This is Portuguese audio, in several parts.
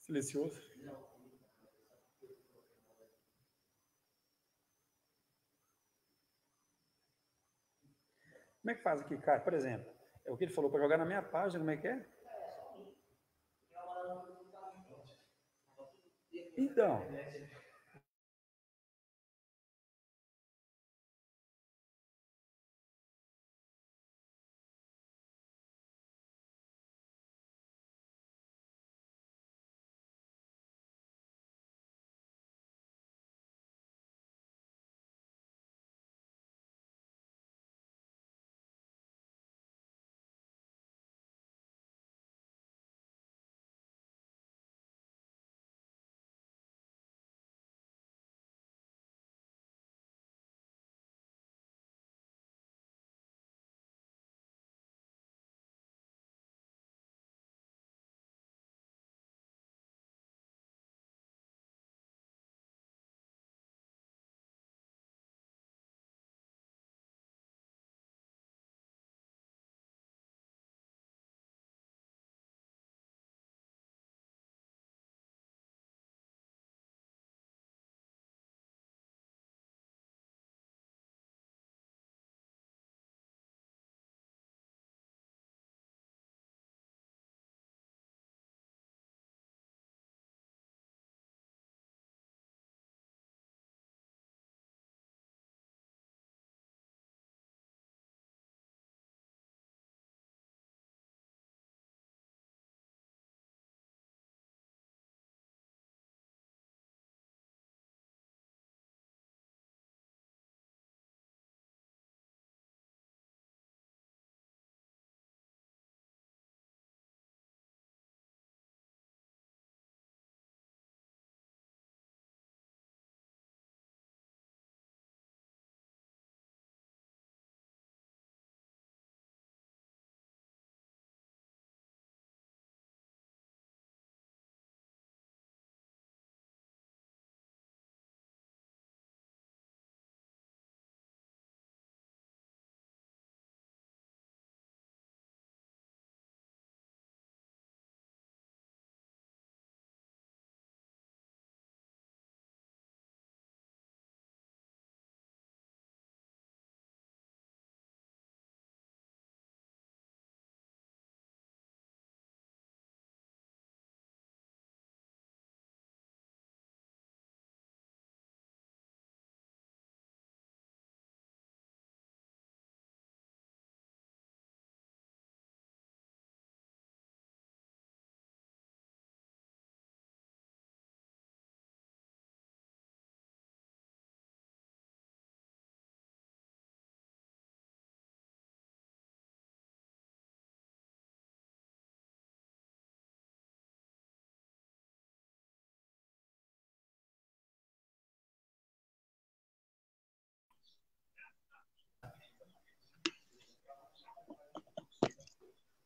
Silencioso. Como é que faz aqui, cara? Por exemplo, é o que ele falou para jogar na minha página, como é que é? Então.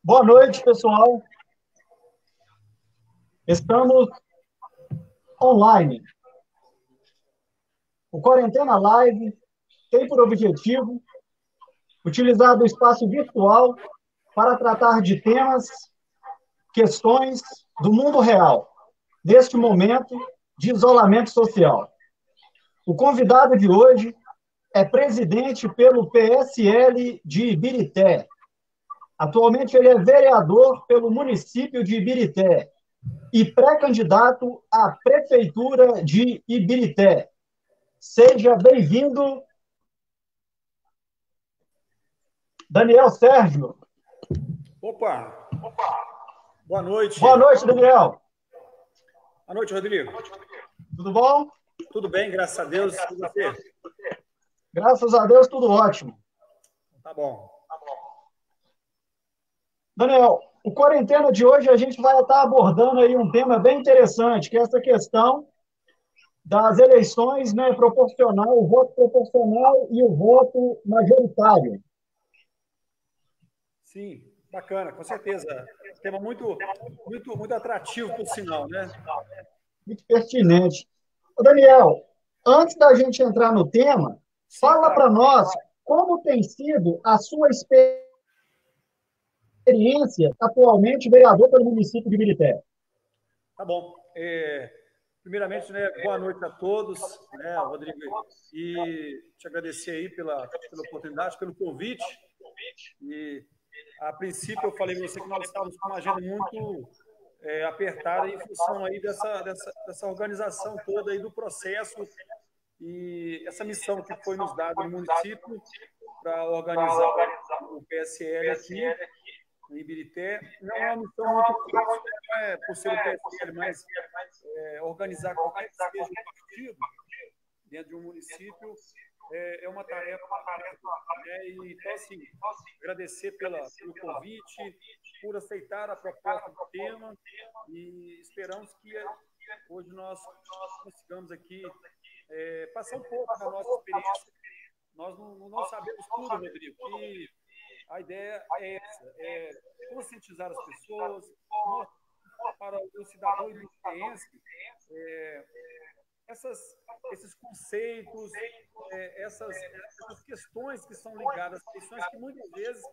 Boa noite, pessoal. Estamos online. O Quarentena Live tem por objetivo utilizar do espaço virtual para tratar de temas, questões do mundo real, neste momento de isolamento social. O convidado de hoje é presidente pelo PSL de Ibirité. Atualmente ele é vereador pelo município de Ibirité e pré-candidato à prefeitura de Ibirité. Seja bem-vindo, Daniel Sérgio. Opa! Boa noite. Boa noite, Daniel. Boa noite, Rodrigo. Tudo bom? Tudo bem, graças a Deus. E você? Graças a Deus, tudo ótimo. Tá bom. Daniel, o Quarentena de hoje a gente vai estar abordando aí um tema bem interessante, que é essa questão das eleições, né, proporcional, o voto proporcional e o voto majoritário. Sim, bacana, com certeza. Tema muito atrativo, por sinal, né? Muito pertinente. Ô, Daniel, antes da gente entrar no tema, Sim, fala claro. para nós como tem sido a sua experiência atualmente vereador pelo município de Ibirité. Tá bom. primeiramente, né, boa noite a todos, né, Rodrigo, e te agradecer aí pela oportunidade, pelo convite. E, a princípio, eu falei para você que nós estávamos com uma agenda muito apertada em função aí dessa organização toda aí do processo e essa missão que foi nos dada no município para organizar o PSL aqui em Ibirité. Não é uma missão muito fácil, não é por ser o PSL, mas organizar qualquer que seja o partido dentro de um município é uma tarefa, né? E, então, assim, agradecer pelo convite, por aceitar a proposta do tema, e esperamos que hoje nós consigamos aqui passar um pouco da nossa experiência. Nós não sabemos tudo, Rodrigo, e a ideia é essa, conscientizar as pessoas, para o cidadão ibiritense, esses conceitos, essas questões que são ligadas às eleições, que muitas vezes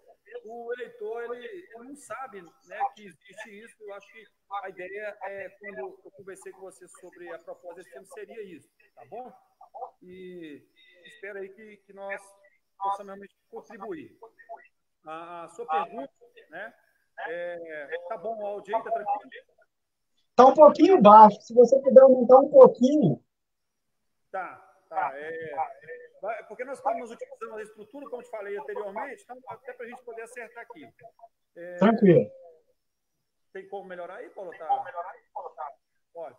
o eleitor ele não sabe, né, que existe isso. Eu acho que a ideia quando eu conversei com você sobre a proposta desse tema, seria isso, tá bom? E espero aí que nós possamos realmente contribuir. A sua pergunta, né? Tá bom o áudio aí, tá tranquilo? Está um pouquinho baixo, se você puder aumentar um pouquinho. Tá. Porque nós estamos utilizando a estrutura, como eu te falei anteriormente, então até para a gente poder acertar aqui. Tranquilo. Tem como melhorar aí, Paulo? Tá. Pode.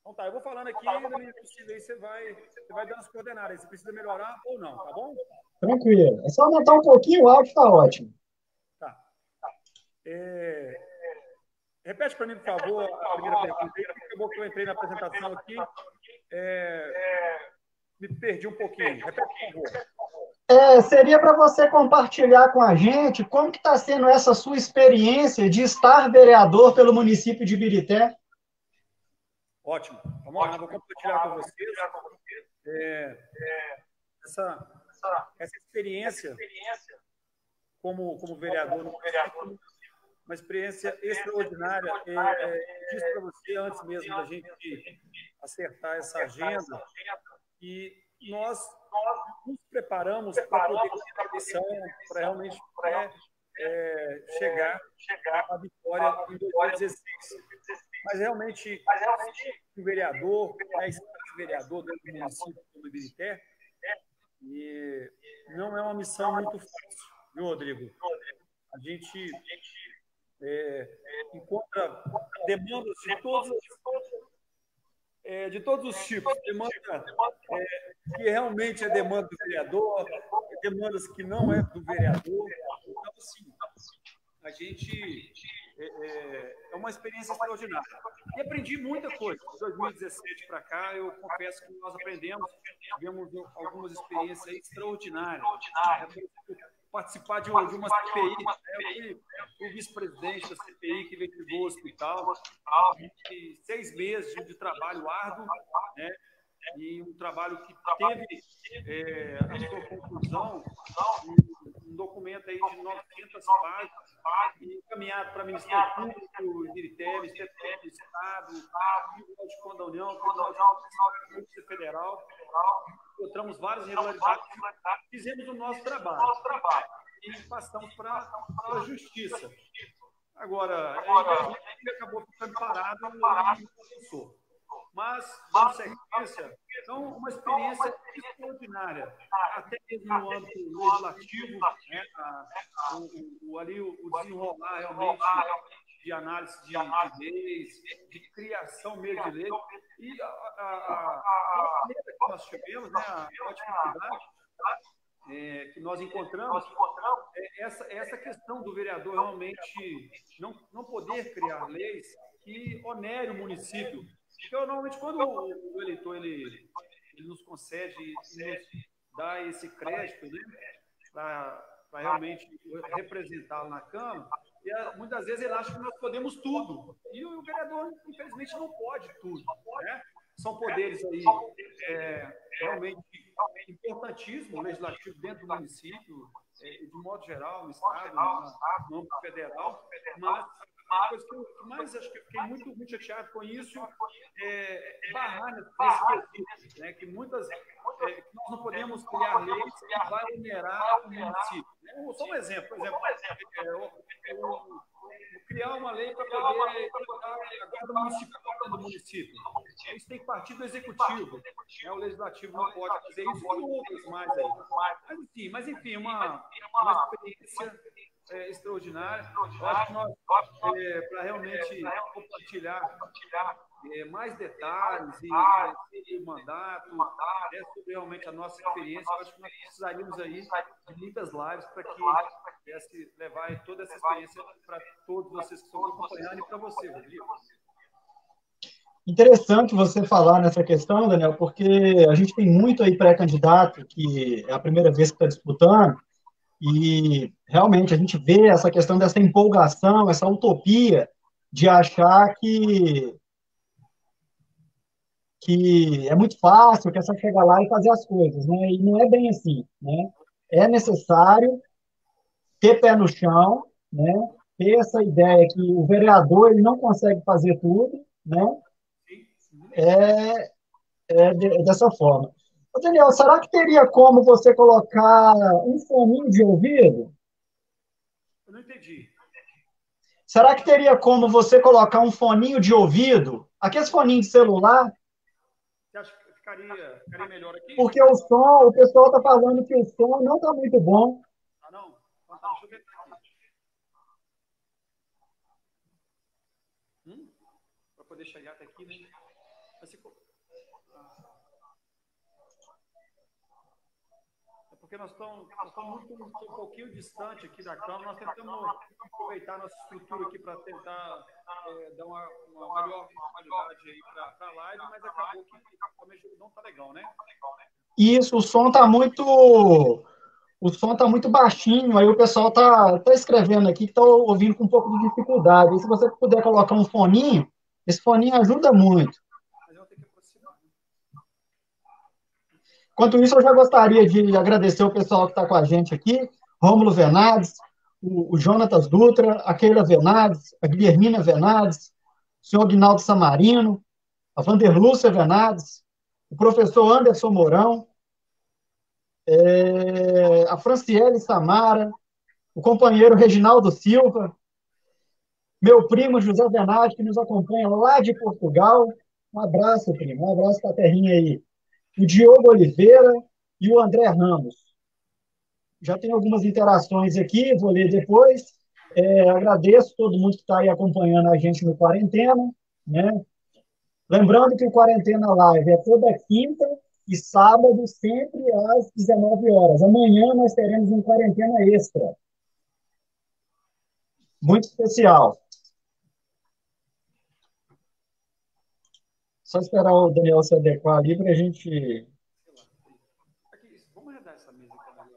Então tá, eu vou falando aqui, na minha possível aí você vai dando as coordenadas, se precisa melhorar ou não, tá bom? Tranquilo. É só aumentar um pouquinho, o áudio está ótimo. Tá. Repete para mim, por favor, a primeira pergunta aí, porque acabou que eu entrei na apresentação aqui, me perdi um pouquinho. Repete, por favor. Seria para você compartilhar com a gente como que está sendo essa sua experiência de estar vereador pelo município de Ibirité. Ótimo. Vamos lá, vou compartilhar com vocês essa experiência como vereador no município, uma experiência extraordinária. Disse para você antes mesmo da gente acertar essa agenda, e nós nos preparamos para poder ter a eleição, para realmente chegar à vitória em 2016. Mas realmente, o vereador, vereador dentro do município do Ibirité, e não é uma missão muito fácil, viu, Rodrigo? A gente encontra demandas de todos os tipos, demanda que realmente é demanda do vereador, demandas que não é do vereador. Então, assim, a gente é uma experiência extraordinária. E aprendi muita coisa. De 2017 para cá, eu confesso que nós aprendemos, tivemos algumas experiências extraordinárias. Participar de uma CPI, eu fui o vice-presidente da CPI que investigou o hospital, e 6 meses de trabalho árduo, né? E um trabalho que teve a sua conclusão, um documento aí de 900 páginas, encaminhado para o Ministério Público, Ibirité, Ministério Público do Estado, Tribunal de Contas da União, Tribunal de Polícia Federal. Encontramos várias irregularidades, fizemos o nosso trabalho e passamos para a Justiça. Agora, ele acabou ficando parado e não avançou. Mas, na sequência, então, uma experiência extraordinária, até mesmo no âmbito legislativo, né? O desenrolar realmente de análise de leis, de criação mesmo de leis, e a maneira que nós tivemos, né, a dificuldade que nós encontramos, essa questão do vereador realmente não poder criar leis que onere o município. Porque, normalmente, quando o eleitor ele nos concede e nos dá esse crédito, né, para realmente representá-lo na Câmara, e muitas vezes ele acha que nós podemos tudo. E o vereador, infelizmente, não pode tudo, né? São poderes aí realmente importantíssimos, o legislativo dentro do município, de modo geral, no Estado, no âmbito federal, mas a coisa que mais acho que eu fiquei muito chateado com isso é barrar nesse quesito, né? Que muitas que nós não podemos criar leis que vai onerar o município. Né? Só um exemplo, por exemplo, criar uma lei para poder colocar a guarda municipal dentro do município. Isso tem que partir do executivo. Né? O legislativo não pode fazer isso e outras mais aí. Mas enfim, uma experiência extraordinária. Eu acho que nós, para realmente compartilhar mais detalhes e o mandato, sobre realmente a nossa experiência, eu acho que nós precisaríamos aí de muitas lives para que pudesse levar toda essa experiência para todos vocês que estão acompanhando e para você, Rodrigo. Interessante você falar nessa questão, Daniel, porque a gente tem muito aí pré-candidato que é a primeira vez que está disputando, e realmente a gente vê essa questão dessa empolgação, essa utopia de achar que é muito fácil, que é só chegar lá e fazer as coisas, né? E não é bem assim, né? É necessário ter pé no chão, né? Ter essa ideia que o vereador ele não consegue fazer tudo, né? Dessa forma. Ô, Daniel, será que teria como você colocar um foninho de ouvido? Eu não entendi. Será que teria como você colocar um foninho de ouvido? Aqueles foninhos de celular? Você acha que ficaria melhor aqui? Porque o pessoal está falando que o som não está muito bom. Ah, não? Então tá, deixa eu ver aqui. Para poder chegar até aqui, né? Mas ficou... porque nós estamos um pouquinho distante aqui da Câmara, nós tentamos aproveitar a nossa estrutura aqui para tentar dar uma melhor qualidade aí para a live, mas acabou que não está legal, né? Isso, o som está muito baixinho, aí o pessoal tá escrevendo aqui que está ouvindo com um pouco de dificuldade. E se você puder colocar um foninho, esse foninho ajuda muito. Mas eu vou ter que aproximar. Enquanto isso, eu já gostaria de agradecer o pessoal que está com a gente aqui, Rômulo Venades, o Jonatas Dutra, a Keila Venades, a Guilhermina Venades, o senhor Guinaldo Samarino, a Vanderlúcia Venades, o professor Anderson Mourão, a Franciele Samara, o companheiro Reginaldo Silva, meu primo José Venati, que nos acompanha lá de Portugal. Um abraço, primo, um abraço para a terrinha aí. O Diogo Oliveira e o André Ramos. Já tem algumas interações aqui, vou ler depois. Agradeço todo mundo que está aí acompanhando a gente no Quarentena, né? Lembrando que o Quarentena Live é toda quinta e sábado, sempre às 19 horas. Amanhã nós teremos um Quarentena Extra. Muito especial. Só esperar o Daniel se adequar ali para a gente... Aqui, vamos arredar essa mesa aqui.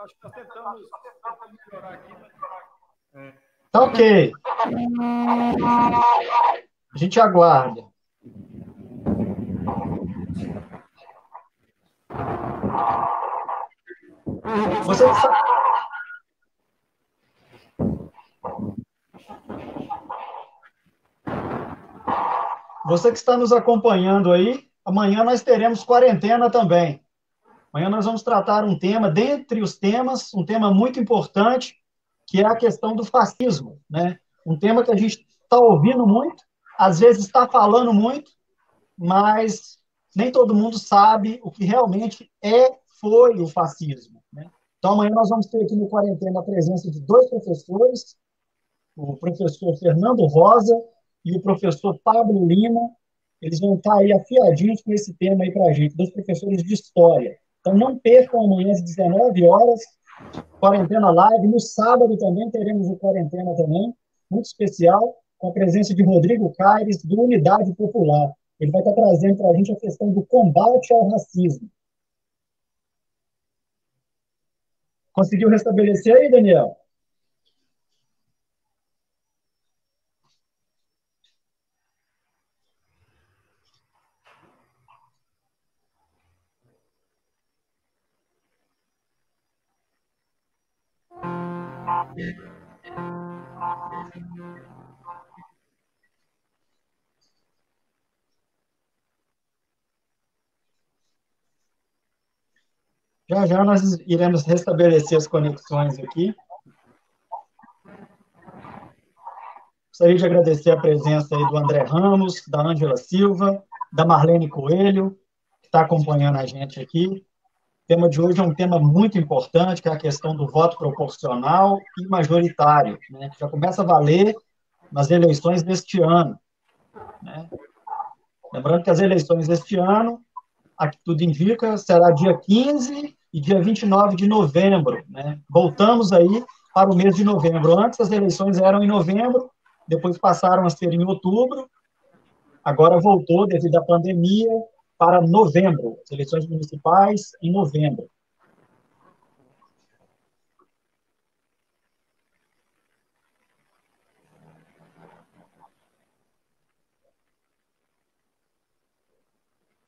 Acho que nós tentamos melhorar aqui, mas... Tá ok. A gente aguarda. Você que está nos acompanhando aí, amanhã nós teremos quarentena também. Amanhã nós vamos tratar um tema, dentre os temas, um tema muito importante, que é a questão do fascismo, né? Um tema que a gente está ouvindo muito, às vezes está falando muito, mas nem todo mundo sabe o que realmente foi o fascismo, né? Então, amanhã nós vamos ter aqui no Quarentena a presença de dois professores, o professor Fernando Rosa e o professor Pablo Lima. Eles vão estar aí afiadinhos com esse tema aí para a gente, dois professores de História. Então, não percam amanhã às 19 horas, Quarentena Live. No sábado também teremos o Quarentena também, muito especial, com a presença de Rodrigo Caires, do Unidade Popular. Ele vai estar trazendo para a gente a questão do combate ao racismo. Conseguiu restabelecer aí, Daniel? Já já nós iremos restabelecer as conexões aqui. Gostaria de agradecer a presença aí do André Ramos, da Ângela Silva, da Marlene Coelho, que está acompanhando a gente aqui. O tema de hoje é um tema muito importante, que é a questão do voto proporcional e majoritário, né, que já começa a valer nas eleições deste ano. Né? Lembrando que as eleições deste ano, aqui tudo indica, será dia 15 e dia 29 de novembro. Né? Voltamos aí para o mês de novembro. Antes as eleições eram em novembro, depois passaram a ser em outubro, agora voltou, devido à pandemia, para novembro, as eleições municipais em novembro.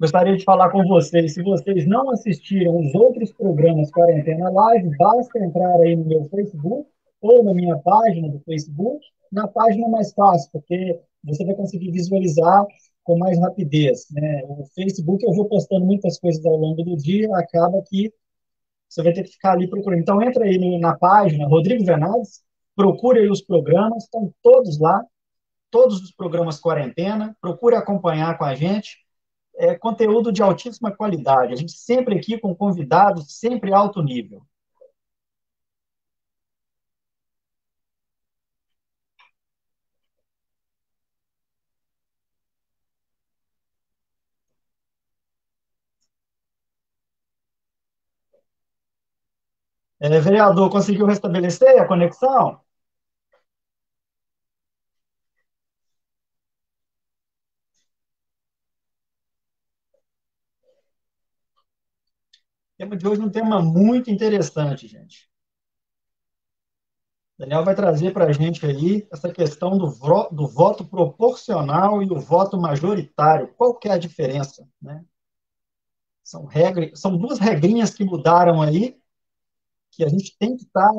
Gostaria de falar com vocês, se vocês não assistiram os outros programas Quarentena Live, basta entrar aí no meu Facebook ou na minha página do Facebook, na página mais fácil, porque você vai conseguir visualizar com mais rapidez. Né? O Facebook eu vou postando muitas coisas ao longo do dia, acaba que você vai ter que ficar ali procurando. Então, entra aí na página Rodrigo Venades, procure aí os programas, estão todos lá, todos os programas Quarentena, procure acompanhar com a gente. É conteúdo de altíssima qualidade. A gente sempre aqui com convidados, sempre alto nível. Vereador, conseguiu restabelecer a conexão? O tema de hoje é um tema muito interessante, gente. Daniel vai trazer para a gente aí essa questão do voto proporcional e o voto majoritário. Qual que é a diferença? Né? São duas regrinhas que mudaram aí, que a gente tem que estar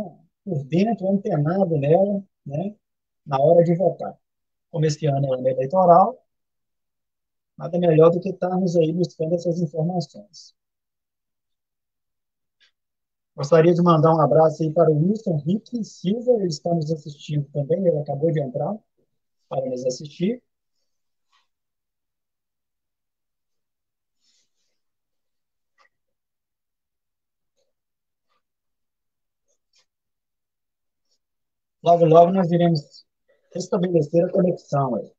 por dentro, antenado nela, né, na hora de votar. Como esse ano é ano eleitoral, nada melhor do que estarmos aí buscando essas informações. Gostaria de mandar um abraço aí para o Wilson Henrique Silva, ele está nos assistindo também, ele acabou de entrar para nos assistir. Logo, logo nós iremos restabelecer a conexão aí.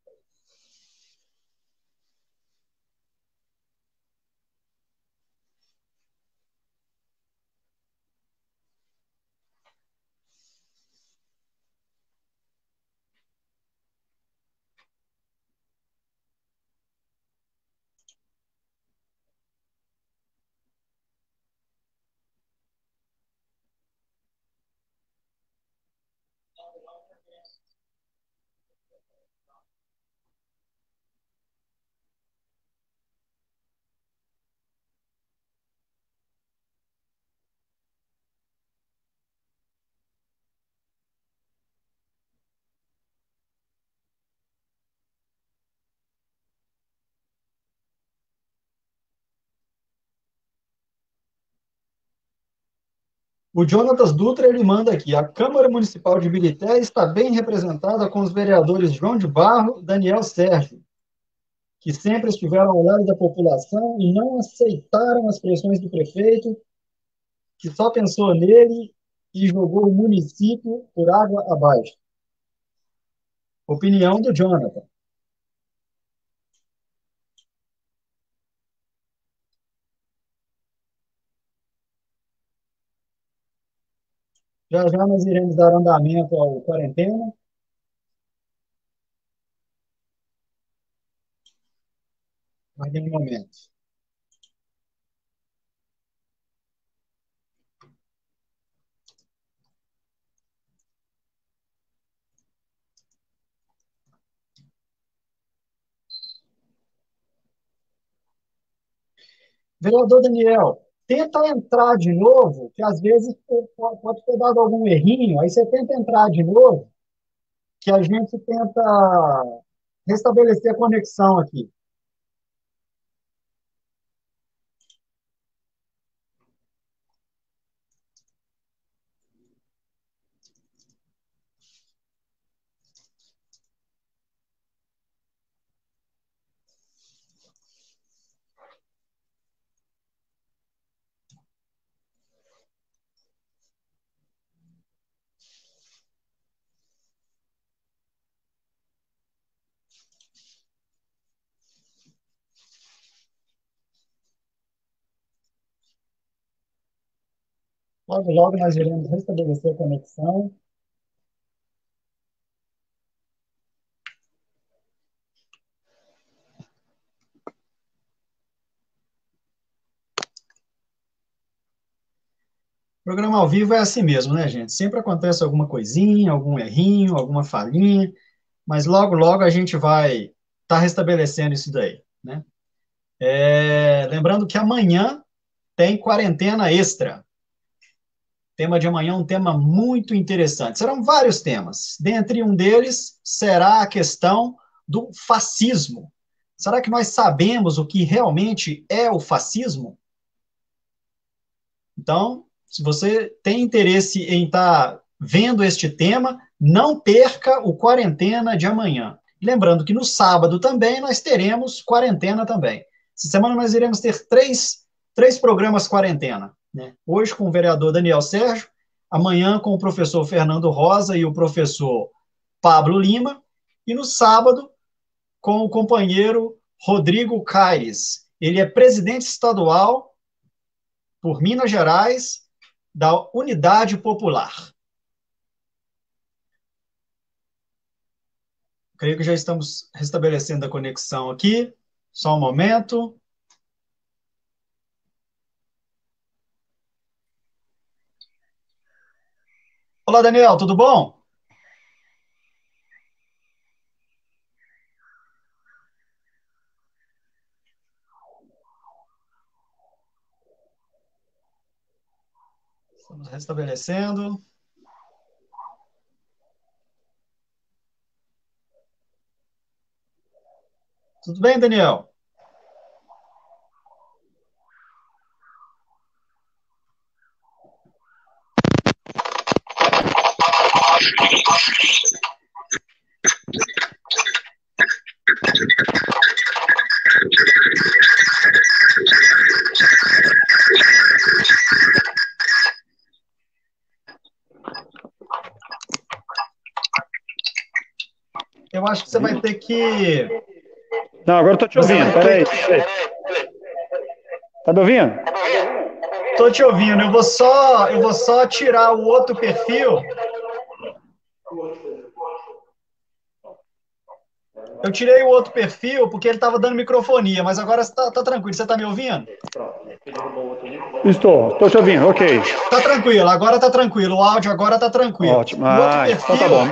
O Jonatas Dutra, ele manda aqui, a Câmara Municipal de Ibirité está bem representada com os vereadores João de Barro e Daniel Sérgio, que sempre estiveram ao lado da população e não aceitaram as pressões do prefeito, que só pensou nele e jogou o município por água abaixo. Opinião do Jonathan. Já já nós iremos dar andamento ao quarentena. Guardem um momento. Vereador Daniel, Tenta entrar de novo, que às vezes pode ter dado algum errinho, aí você tenta entrar de novo, que a gente tenta restabelecer a conexão aqui. Logo, logo nós iremos restabelecer a conexão. O programa ao vivo é assim mesmo, né, gente? Sempre acontece alguma coisinha, algum errinho, alguma falhinha, mas logo, logo a gente vai estar restabelecendo isso daí, né? Lembrando que amanhã tem quarentena extra. O tema de amanhã é um tema muito interessante. Serão vários temas. Dentre um deles será a questão do fascismo. Será que nós sabemos o que realmente é o fascismo? Então, se você tem interesse em estar vendo este tema, não perca o Quarentena de amanhã. Lembrando que no sábado também nós teremos quarentena também. Essa semana nós iremos ter três programas quarentena, né? Hoje com o vereador Daniel Sérgio, amanhã com o professor Fernando Rosa e o professor Pablo Lima, e no sábado com o companheiro Rodrigo Caires. Ele é presidente estadual por Minas Gerais, da Unidade Popular. Creio que já estamos restabelecendo a conexão aqui. Só um momento. Olá, Daniel, tudo bom? Estamos restabelecendo. Tudo bem, Daniel? Eu acho que você vai ter que... Não, agora eu estou te ouvindo. Peraí. Tá me ouvindo? Estou te ouvindo. Eu vou só tirar o outro perfil. Eu tirei o outro perfil porque ele estava dando microfonia, mas agora está tranquilo. Você está me ouvindo? Estou te ouvindo, ok. Está tranquilo, agora está tranquilo. O áudio agora está tranquilo. Ótimo. Então tá bom.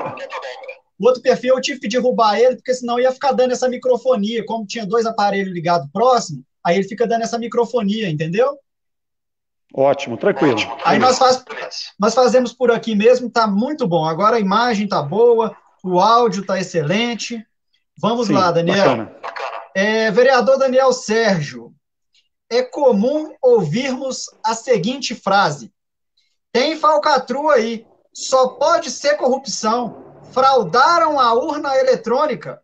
O outro perfil eu tive que derrubar ele, porque senão ia ficar dando essa microfonia. Como tinha dois aparelhos ligados próximo, aí ele fica dando essa microfonia, entendeu? Ótimo, tranquilo. Aí nós fazemos por aqui mesmo, tá muito bom. Agora a imagem tá boa, o áudio tá excelente. Vamos lá, Daniel. Vereador Daniel Sérgio, é comum ouvirmos a seguinte frase: tem falcatrua aí, só pode ser corrupção. Fraudaram a urna eletrônica.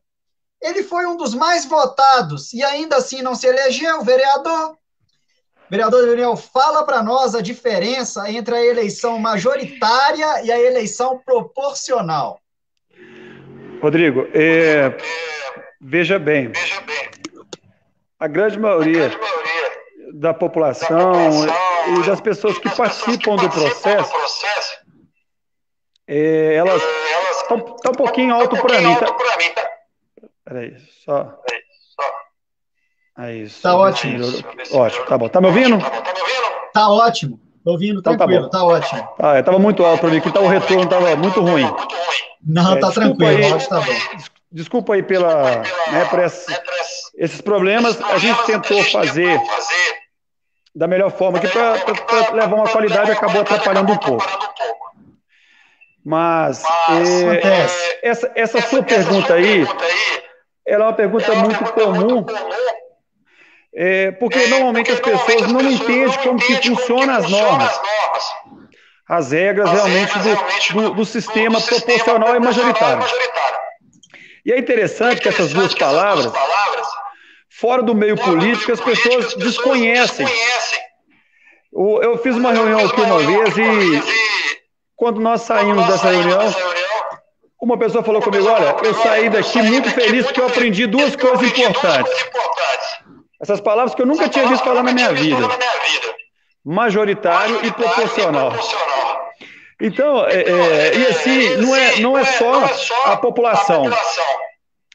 Ele foi um dos mais votados e ainda assim não se elegeu vereador. Vereador Daniel, fala para nós a diferença entre a eleição majoritária e a eleição proporcional. Rodrigo, veja bem, a grande maioria da população e das pessoas que participam do processo, elas estão um pouquinho alto para mim. Peraí, só... É isso. Tá ótimo. Ótimo, tá bom. Tá me ouvindo? Tá ótimo. Tô ouvindo tranquilo, então, tá ótimo. Tava muito alto para mim, que o retorno tava muito ruim. Não, tá tranquilo, o áudio tá bom. Desculpa aí por esses problemas. A gente tentou fazer da melhor forma aqui para levar uma qualidade, acabou atrapalhando um pouco. Mas essa sua pergunta aí, ela é uma pergunta muito comum, porque normalmente as pessoas não entendem como que funcionam as normas, as regras realmente do sistema proporcional e majoritário. E é interessante que essas duas palavras, fora do meio político, as pessoas desconhecem. Eu fiz uma reunião aqui uma vez e, quando nós saímos dessa reunião, uma pessoa falou comigo, olha, eu saí daqui muito feliz porque eu aprendi duas coisas importantes. Essas palavras que eu nunca tinha visto falar na minha vida. Majoritário e proporcional. Então, e assim, não é só a população.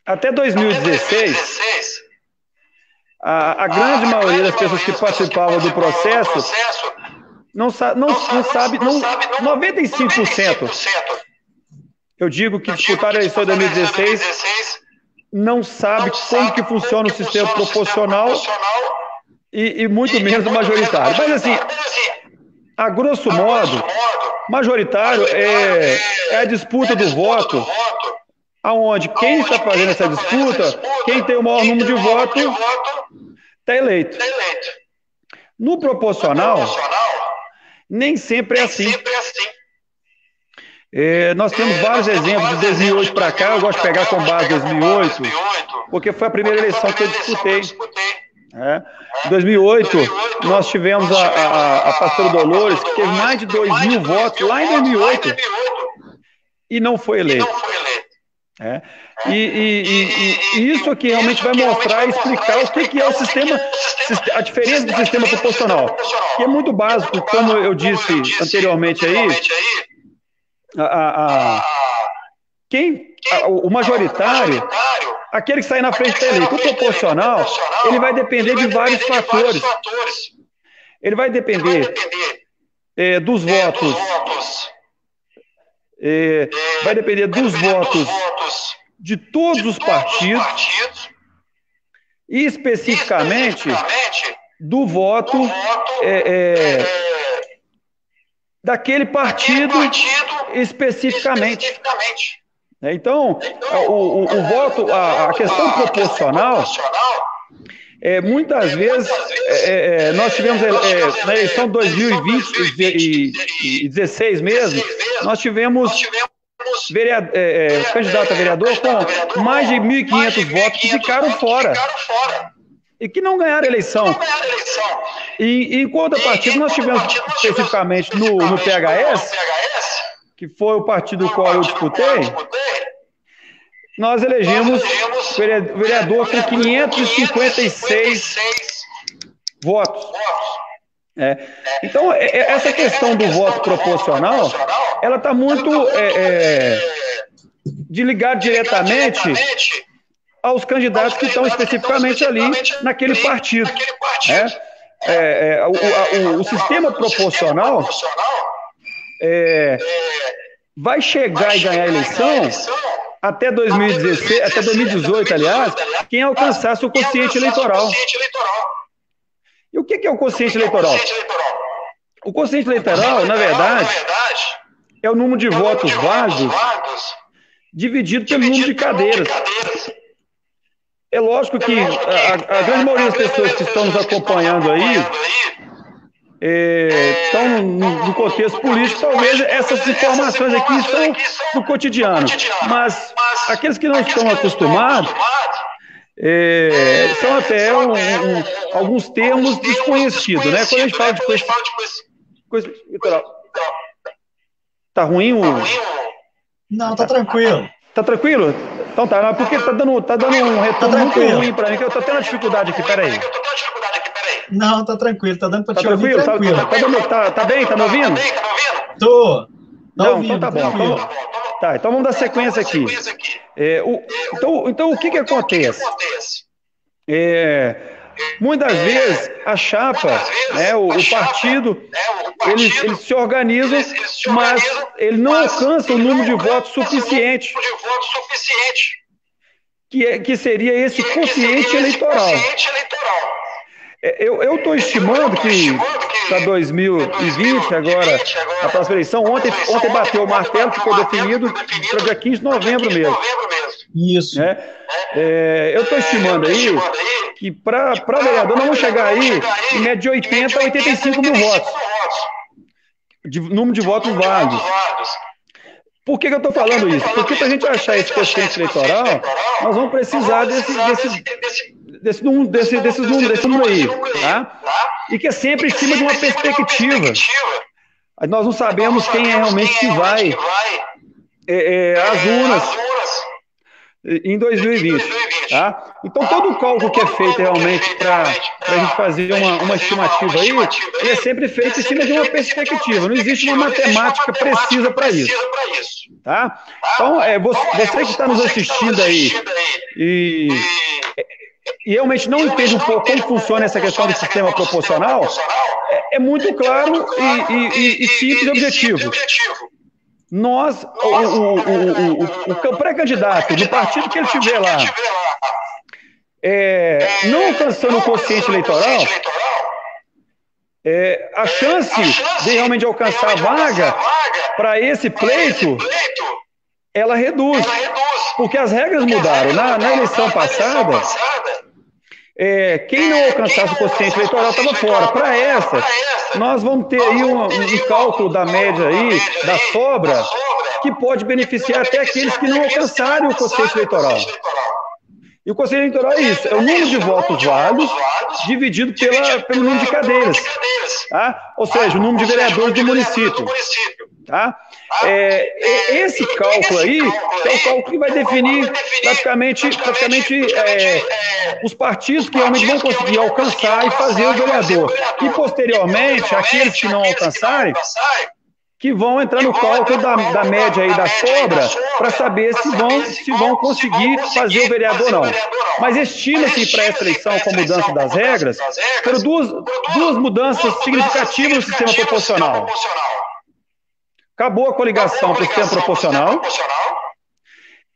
Até 2016, a grande maioria das pessoas que participavam do processo não sabe, 95%. Eu digo que disputaram a eleição de 2016 não sabe como que funciona o sistema proporcional e muito menos o majoritário. Mas assim, a grosso modo, majoritário é a disputa do voto, aonde quem está fazendo essa disputa, quem tem o maior número de votos, está eleito. No proporcional, nem sempre é assim. Nós temos vários exemplos de 2008 para cá, eu gosto de pegar com base 2008, porque foi a primeira eleição que eu disputei. Em 2008, nós tivemos a pastora Dolores, que teve mais de 2.000 votos lá em 2008, e não foi eleito. E isso aqui realmente vai mostrar e explicar o que é o sistema, a diferença do sistema proporcional, que é muito básico, como eu disse anteriormente aí. O majoritário, aquele que sai na frente está eleito. O proporcional, ele vai depender de vários fatores. Ele vai depender dos votos, vai depender dos votos de todos os partidos e especificamente do voto daquele partido especificamente. Então, o voto, a questão proporcional, muitas vezes, nós tivemos na eleição de 2016 mesmo, nós tivemos candidato a vereador com mais de 1.500 votos que ficaram fora e que não ganharam a eleição. E em contrapartida, nós tivemos especificamente no PHS, que foi o partido do qual eu disputei, nós elegemos vereador com 556 votos. Então, essa questão do voto proporcional, ela está muito ligada diretamente aos candidatos que estão especificamente ali naquele partido. O sistema proporcional vai chegar e ganhar a eleição até 2016, até 2018, aliás, quem alcançasse o quociente eleitoral. E o que é o quociente eleitoral? O quociente eleitoral, na verdade, é o número de votos válidos dividido pelo número de cadeiras. É lógico que a grande maioria das pessoas que estão nos acompanhando aí estão no contexto político, talvez essas informações aqui são do cotidiano, mas aqueles que não estão acostumados são até alguns termos desconhecidos, né? Quando a gente fala de coisa eleitoral. Tá ruim Não, tá tranquilo. Tá tranquilo? Então tá, porque tá dando um retorno muito ruim para mim, que eu tô tendo dificuldade aqui, peraí. Não, tá tranquilo, tá dando para te ouvir tranquilo. Tá bem? Tá me ouvindo? Tô. Não, ouvindo, então tá bom. Então vamos dar sequência aqui. Então o que acontece? Muitas vezes a chapa, né, o partido, eles se organizam, mas ele não alcança o número de votos suficiente, que seria esse quociente eleitoral. Eu estou estimando que para 2020, agora, a próxima eleição, ontem bateu o martelo, ficou definido para dia 15 de novembro mesmo. Isso. Né? Eu estou estimando aí que para vereador nós vamos chegar aí em média de 80 a 85 mil votos, de número de votos válidos. Por que eu estou falando isso? Porque para a gente achar esse quociente eleitoral, nós vamos precisar desse número aí, tá? E que é sempre em cima de uma perspectiva. Nós não sabemos quem é realmente que vai às urnas em 2020, tá? Então, todo o cálculo que é feito realmente para a gente fazer uma estimativa aí, ele é sempre feito em cima de uma perspectiva. Não existe uma matemática precisa para isso, tá? Então, você que está nos assistindo aí e realmente não entende um pouco como funciona essa questão do sistema proporcional, é muito claro e simples e objetivo. Nós, o pré-candidato, no partido que ele estiver lá, não alcançando o quociente eleitoral, a chance de realmente alcançar a vaga para esse pleito, ela reduz. Porque as regras mudaram. Na eleição passada, quem não alcançasse o quociente eleitoral estava fora. Para essa, nós vamos ter aí um cálculo da média aí, da sobra, que pode beneficiar até aqueles que não alcançarem o quociente eleitoral. E o quociente eleitoral é isso, é o número de votos válidos dividido pelo número de cadeiras, tá? Ou seja, o número de vereadores do município. Tá? Esse cálculo aí é o cálculo que vai definir praticamente os partidos que realmente vão conseguir alcançar e fazer o vereador. E, posteriormente, aqueles que não alcançarem, que vão entrar no cálculo da média aí da sobra para saber se vão conseguir fazer o vereador ou não. Mas estima-se para essa eleição, com a mudança das regras, foram duas mudanças significativas no sistema proporcional. Acabou a coligação para o sistema proporcional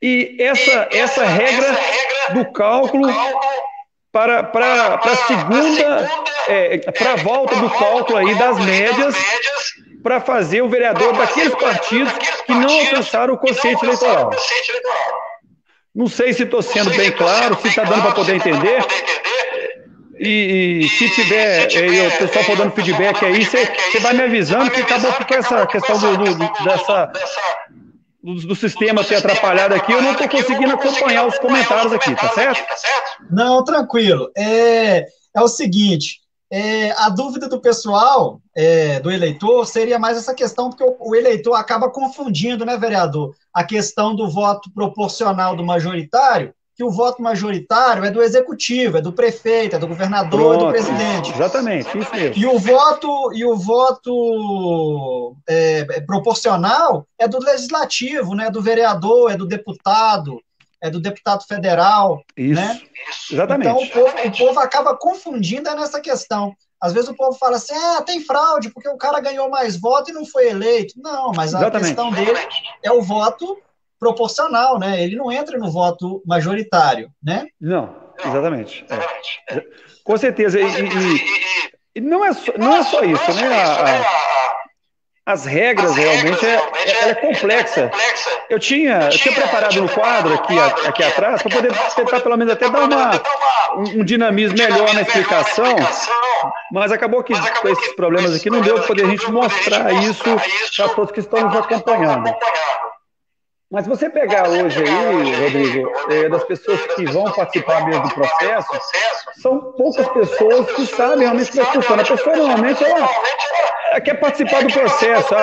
e essa regra do cálculo para a segunda, para a volta do cálculo aí das médias para fazer o vereador daqueles partidos que não alcançaram o quociente eleitoral. Não sei se estou sendo bem claro, se está dando para poder entender. E se tiver, o pessoal for dando feedback aí, você vai me avisando, que acabou com essa questão do sistema ter atrapalhado aqui, eu não estou conseguindo acompanhar os comentários aqui, tá certo? Não, tranquilo. É o seguinte, a dúvida do pessoal, do eleitor, seria mais essa questão, porque o eleitor acaba confundindo, né, vereador, a questão do voto proporcional do majoritário, que o voto majoritário é do executivo, é do prefeito, é do governador, do presidente. Exatamente, isso mesmo. E o voto proporcional é do legislativo, né? Do vereador, é do deputado federal. Isso, né? Exatamente. Então o povo acaba confundindo nessa questão. Às vezes o povo fala assim, tem fraude, porque o cara ganhou mais voto e não foi eleito. Não, mas a questão dele é o voto proporcional, né? Ele não entra no voto majoritário, né? Não, exatamente. Com certeza. E não é só isso, né? As regras realmente é complexa. Eu tinha preparado no quadro aqui atrás para poder tentar pelo menos até dar um dinamismo melhor na explicação, mas acabou que com esses problemas aqui não deu para poder a gente mostrar isso para todos que estão nos acompanhando. Mas se você pegar hoje aí, Rodrigo, das pessoas que vão participar mesmo do processo, são poucas pessoas que sabem realmente como funciona. A pessoa normalmente ela quer participar do processo.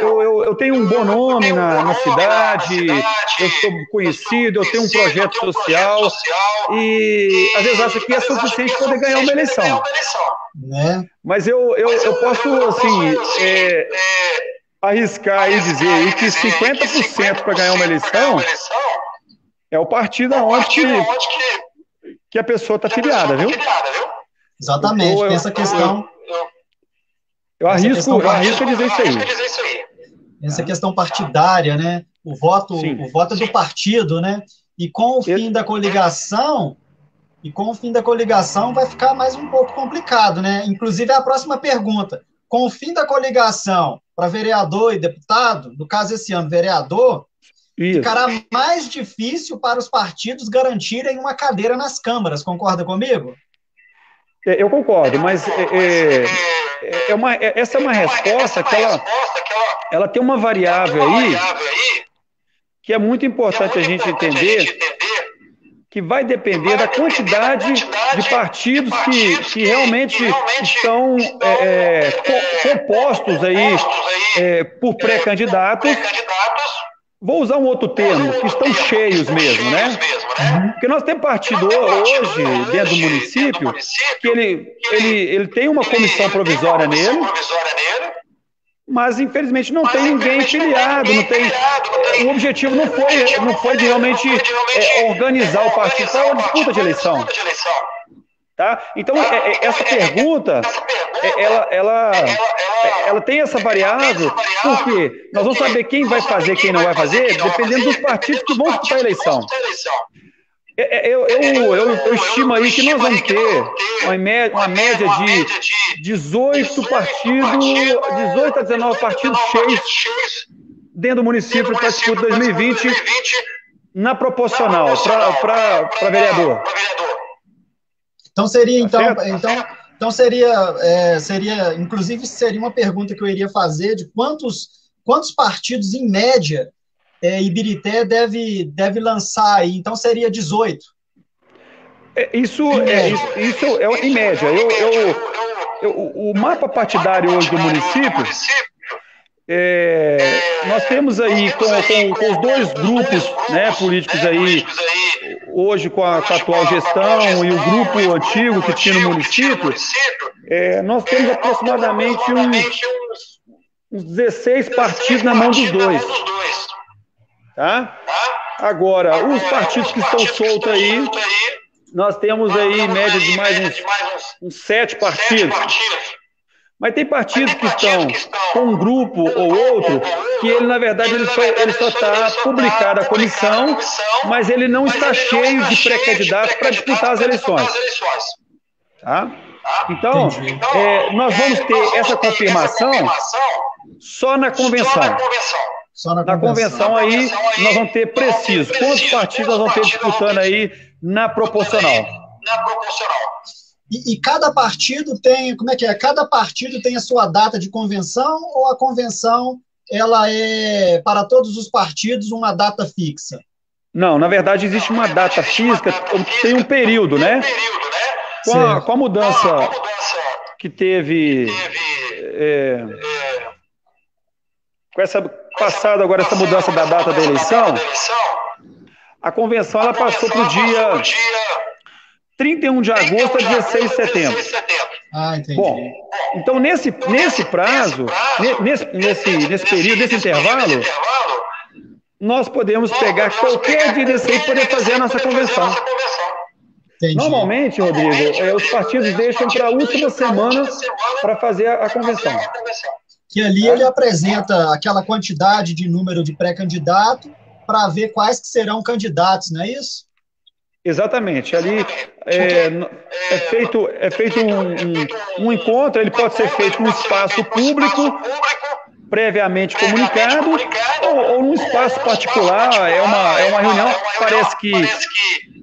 Eu tenho um bom nome na cidade, eu sou conhecido, eu tenho um projeto social e às vezes acha que é suficiente para poder ganhar uma eleição. Mas eu posso, assim, arriscar e dizer aí que 50% para ganhar uma eleição é o partido onde que a pessoa está filiada, viu? Exatamente, tem essa questão. Eu arrisco a dizer isso aí. Essa questão partidária, né? O voto é do partido, né? E com o fim da coligação, E com o fim da coligação vai ficar mais um pouco complicado, né? Inclusive, a próxima pergunta. Com o fim da coligação para vereador e deputado, no caso esse ano, vereador, ficará mais difícil para os partidos garantirem uma cadeira nas câmaras. Concorda comigo? Eu concordo, mas essa é uma resposta que ela tem uma variável aí que é muito importante a gente entender, que vai depender da quantidade de partidos que realmente estão compostos aí por pré-candidatos. Vou usar um outro termo, que estão cheios mesmo, né? Porque nós temos partido hoje, dentro do município, que ele tem uma comissão provisória nele, mas infelizmente não tem ninguém filiado, não tem. O objetivo não foi de realmente organizar o partido para uma disputa de eleição. Tá? Então, essa pergunta, ela tem essa variável, porque nós vamos saber quem vai fazer, quem não vai fazer, dependendo dos partidos que vão disputar a eleição. Eu estimo aí que nós vamos ter uma média de 18 a 19 partidos cheios dentro do município para a disputa 2020 na proporcional, para vereador. Então seria, inclusive seria uma pergunta que eu iria fazer de quantos partidos em média Ibirité deve lançar aí. Então seria 18. Isso é em média. O mapa partidário hoje do município, nós temos aí com os dois grupos, né, políticos aí, hoje com a atual gestão e o grupo antigo que tinha no município, nós temos aproximadamente uns 16 partidos na mão dos dois. Tá? Agora, os partidos que estão soltos aí, nós temos aí em média de mais uns 7 partidos. Mas tem partidos que estão com um grupo ou outro, que ele, na verdade, ele só está publicado a comissão, mas ele não está cheio de pré-candidatos para disputar as eleições. Tá? Então, nós vamos ter essa confirmação só na convenção. Na convenção aí, nós vamos ter preciso quantos partidos nós vamos ter disputando aí na proporcional. E cada partido tem, como é que é? Cada partido tem a sua data de convenção ou a convenção ela é, para todos os partidos, uma data fixa? Não, na verdade existe uma data física, tem um período, né? Com a mudança que teve... com essa passada agora, essa mudança da data da eleição, a convenção ela passou para o dia 31 de agosto a 16 de setembro. Ah, entendi. Bom, então nesse prazo, nesse período, nesse intervalo, nós podemos pegar qualquer dia desse aí para poder fazer a nossa convenção. Entendi. Normalmente, Rodrigo, os partidos deixam para a última semana para fazer a convenção. Que ali ele apresenta aquela quantidade de número de pré-candidato para ver quais que serão candidatos, não é isso? Exatamente. Ali é feito um encontro, ele pode ser feito num espaço público, previamente comunicado, ou num espaço particular, é uma reunião. Parece que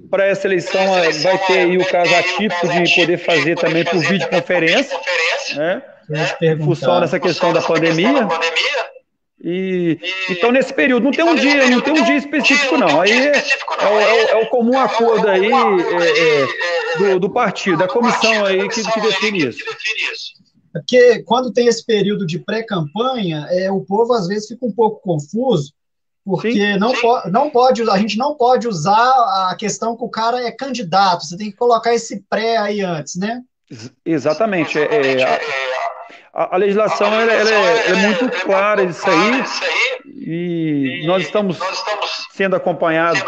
para essa eleição vai ter aí o caso atípico de poder fazer também por videoconferência, né? Em função dessa questão da pandemia. Então, nesse período, não tem um dia específico, não. Aí é o comum acordo aí do partido, da comissão aí que define isso. Porque quando tem esse período de pré-campanha, o povo às vezes fica um pouco confuso, porque a gente não pode usar a questão que o cara é candidato, você tem que colocar esse pré aí antes, né? Exatamente. A legislação ela é muito clara disso aí, e nós estamos sendo acompanhados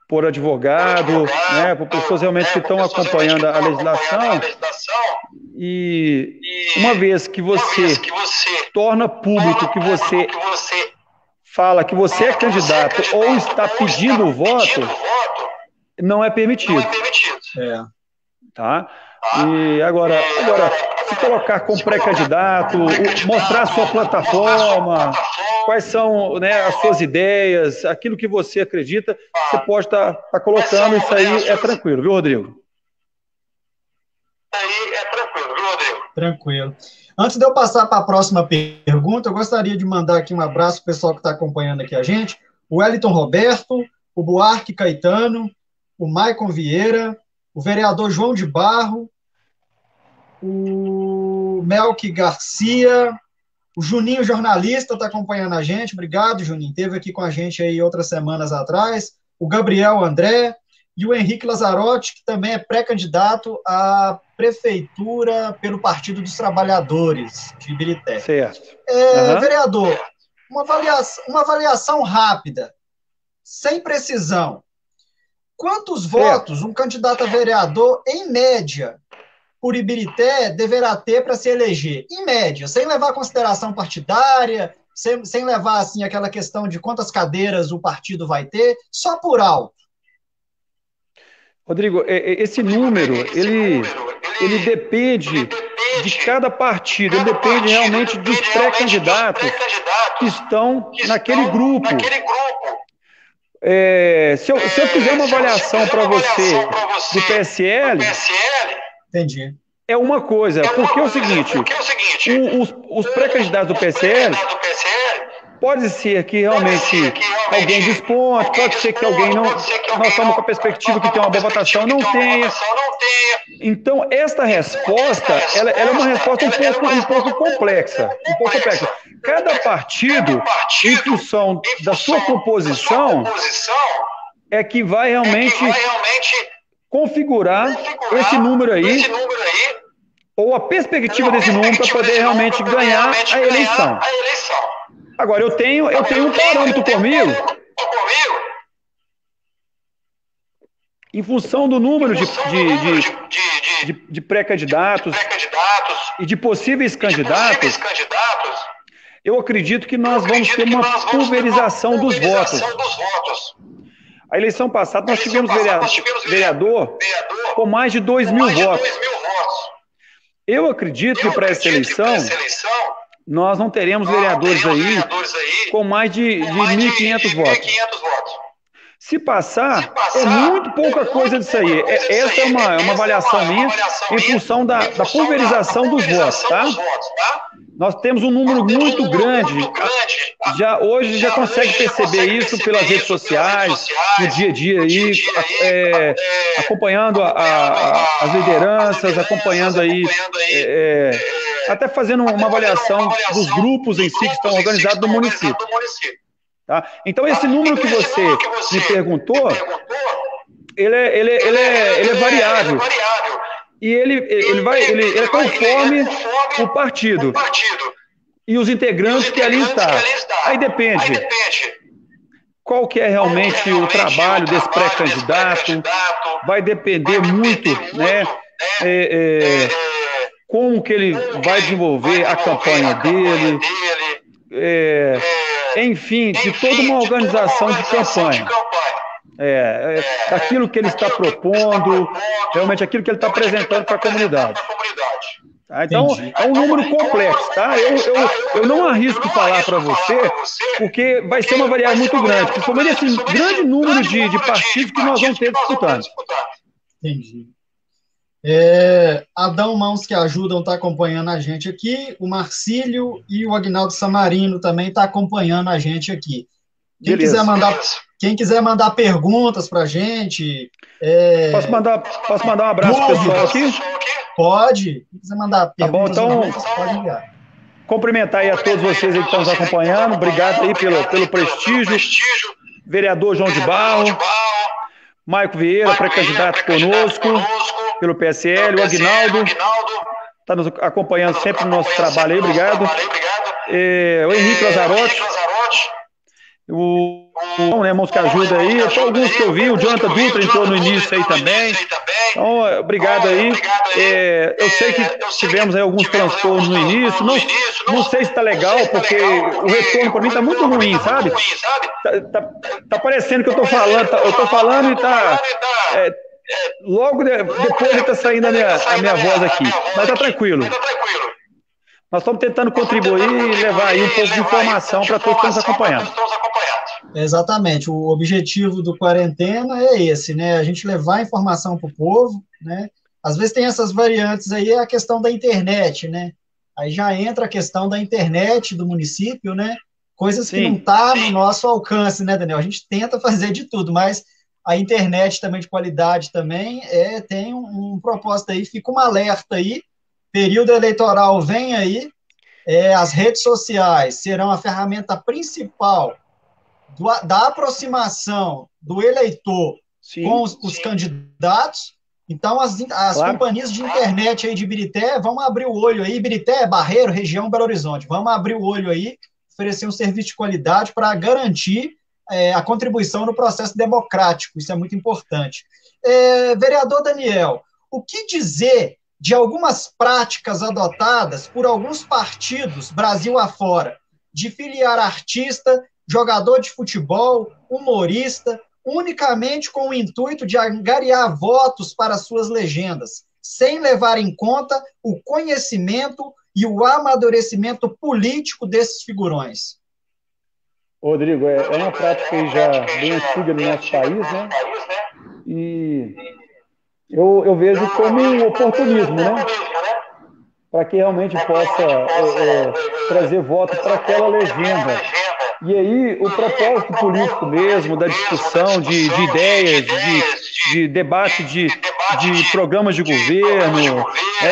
por advogado, né, por pessoas realmente que estão acompanhando a legislação, e uma vez que você torna público que você fala que você é candidato ou está pedindo o voto, não é permitido. É. Tá? E agora, se colocar como pré-candidato, mostrar a sua plataforma, quais são, né, as suas ideias, aquilo que você acredita, você pode estar colocando, isso aí é tranquilo, viu, Rodrigo? Tranquilo. Antes de eu passar para a próxima pergunta, eu gostaria de mandar aqui um abraço para o pessoal que está acompanhando aqui a gente, o Wellington Roberto, o Buarque Caetano, o Maicon Vieira, o vereador João de Barro, o Melqui Garcia, o Juninho jornalista está acompanhando a gente, obrigado, Juninho, esteve aqui com a gente aí outras semanas atrás, o Gabriel André e o Henrique Lazzarotti, que também é pré-candidato à prefeitura pelo Partido dos Trabalhadores de Ibirité. Certo. Vereador, uma avaliação rápida, sem precisão. Quantos votos um candidato a vereador, em média, por Ibirité, deverá ter para se eleger? Em média, sem levar em consideração partidária, sem levar assim, aquela questão de quantas cadeiras o partido vai ter, só por alto. Rodrigo, esse número, ele depende de cada partido, ele depende realmente dos pré-candidatos que estão naquele grupo. Se eu fizer uma avaliação para você do PSL, entendi. É uma coisa, porque é o seguinte, os pré-candidatos do PSL, pode ser que realmente alguém desponte, pode ser que alguém não, nós estamos com a perspectiva que tem uma boa votação, não tenha. Então, esta resposta, ela é uma resposta um pouco complexa. Cada partido, em função da sua composição, é que vai realmente configurar esse número aí, ou a perspectiva desse número para poder realmente ganhar a eleição. Agora, eu tenho um parâmetro comigo, em função do número de pré-candidatos e de possíveis candidatos, eu acredito que nós vamos ter uma pulverização dos votos. A eleição passada, nós tivemos vereador com mais de 2.000 votos. Eu acredito que para essa eleição, nós não teremos vereadores aí com mais de 1.500 votos. Se passar, é muito pouca coisa disso aí. Essa é uma avaliação minha em função da pulverização dos votos, tá? Nós temos um número muito grande. Hoje já consegue perceber isso pelas redes sociais, no dia a dia aí, acompanhando as lideranças, acompanhando aí, até fazendo uma avaliação dos grupos em si que estão organizados no município. Tá? Então, esse número que você me perguntou, ele é variável. E ele é conforme o partido e os integrantes que ali estão. Aí depende qual que é realmente o trabalho desse pré-candidato, vai depender muito, né, como que ele vai desenvolver a campanha dele, enfim, de toda uma organização de campanha. Daquilo que ele está propondo, realmente aquilo que ele está apresentando para a comunidade. Tá? Então, é um número complexo, tá? Eu não arrisco falar para você, porque vai ser uma variável muito grande, principalmente esse grande número de partidos que nós vamos ter disputando. Entendi. Adão Mãos que Ajudam está acompanhando a gente aqui, o Marcílio e o Agnaldo Samarino também está acompanhando a gente aqui. Quem quiser mandar perguntas para a gente... Posso mandar um abraço pro pessoal aqui? Pode. Quem quiser mandar perguntas, tá bom, então, pode enviar. Cumprimentar aí a todos vocês aí que estão nos acompanhando. Obrigado aí pelo prestígio. Vereador João de Barro, Maicon Vieira, pré-candidato conosco, pelo PSL, o Agnaldo, está nos acompanhando sempre no nosso trabalho aí, obrigado. O Henrique Lazzarotti, o né, Mãos que Ajuda aí, alguns que eu vi, o Jonathan Dutra entrou no início aí também. Então, obrigado aí. Eu sei que tivemos aí alguns transtornos no início, não sei se está legal, porque o retorno para mim está muito ruim, sabe? Tá parecendo que eu estou falando e está... logo depois está saindo a minha voz aqui, mas está tranquilo. Nós estamos tentando contribuir e levar aí um pouco de informação para todos que estão nos acompanhando. Exatamente, o objetivo do Quarentena é esse, né? A gente levar informação para o povo, né? Às vezes tem essas variantes aí, a questão da internet, né? Aí já entra a questão da internet do município, né? Coisas que não tá no nosso alcance, né, Daniel? A gente tenta fazer de tudo, mas a internet também de qualidade também tem um propósito aí, fica um alerta aí, período eleitoral vem aí, as redes sociais serão a ferramenta principal da aproximação do eleitor com os candidatos. Então, as companhias de internet aí de Ibirité vão abrir o olho aí, Ibirité, Barreiro, região Belo Horizonte, vamos abrir o olho aí, oferecer um serviço de qualidade para garantir a contribuição no processo democrático, isso é muito importante. Vereador Daniel, o que dizer de algumas práticas adotadas por alguns partidos Brasil afora, de filiar artista, jogador de futebol, humorista, unicamente com o intuito de angariar votos para suas legendas, sem levar em conta o conhecimento e o amadurecimento político desses figurões? Rodrigo, é uma prática já bem antiga no nosso país, né? E eu vejo como um oportunismo, né? Para que realmente possa trazer voto para aquela legenda. E aí, o propósito político mesmo, da discussão de ideias, de debate de programas de governo,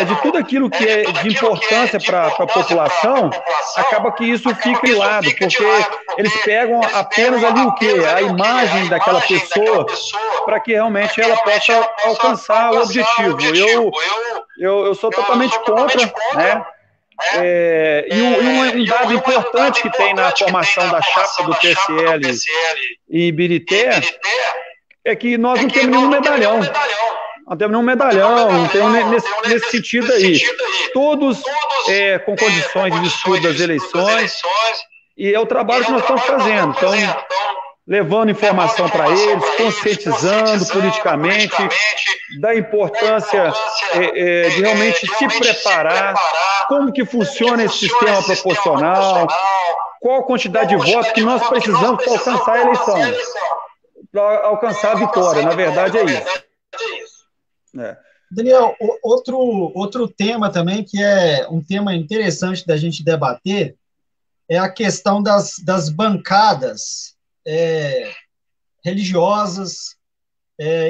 de tudo aquilo que é de importância para a população, acaba que isso fica de lado, porque eles pegam apenas ali o quê? A imagem daquela pessoa, para que realmente ela possa alcançar o objetivo. Eu sou totalmente contra, né? E um dado importante que tem na formação da chapa do PSL e Ibirité é que nós não temos nenhum medalhão. Não temos nenhum medalhão, não temos nesse sentido aí. Todos com condições de disputa das eleições, e é o trabalho que nós estamos fazendo. Então, levando informação para eles, conscientizando politicamente da importância de realmente se preparar, como que funciona esse sistema proporcional, qual a quantidade de votos que nós precisamos para alcançar a eleição, para alcançar a vitória. Na verdade, é isso. Daniel, outro tema também, que é um tema interessante da gente debater, é a questão das bancadas religiosas,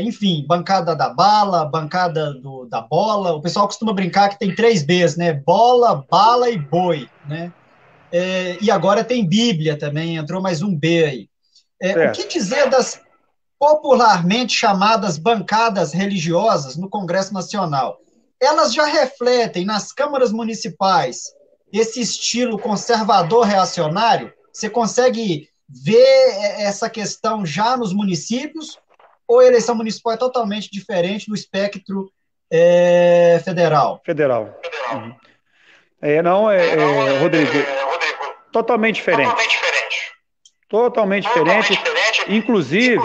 enfim, bancada da bala, bancada da bola. O pessoal costuma brincar que tem 3 Bs, né? Bola, bala e boi, né? E agora tem Bíblia também, entrou mais um B aí. O que dizer das popularmente chamadas bancadas religiosas no Congresso Nacional? Elas já refletem nas câmaras municipais esse estilo conservador reacionário? Você consegue ver essa questão já nos municípios, ou a eleição municipal é totalmente diferente do espectro federal? Federal. Uhum. Rodrigo, totalmente diferente. Totalmente diferente. Inclusive,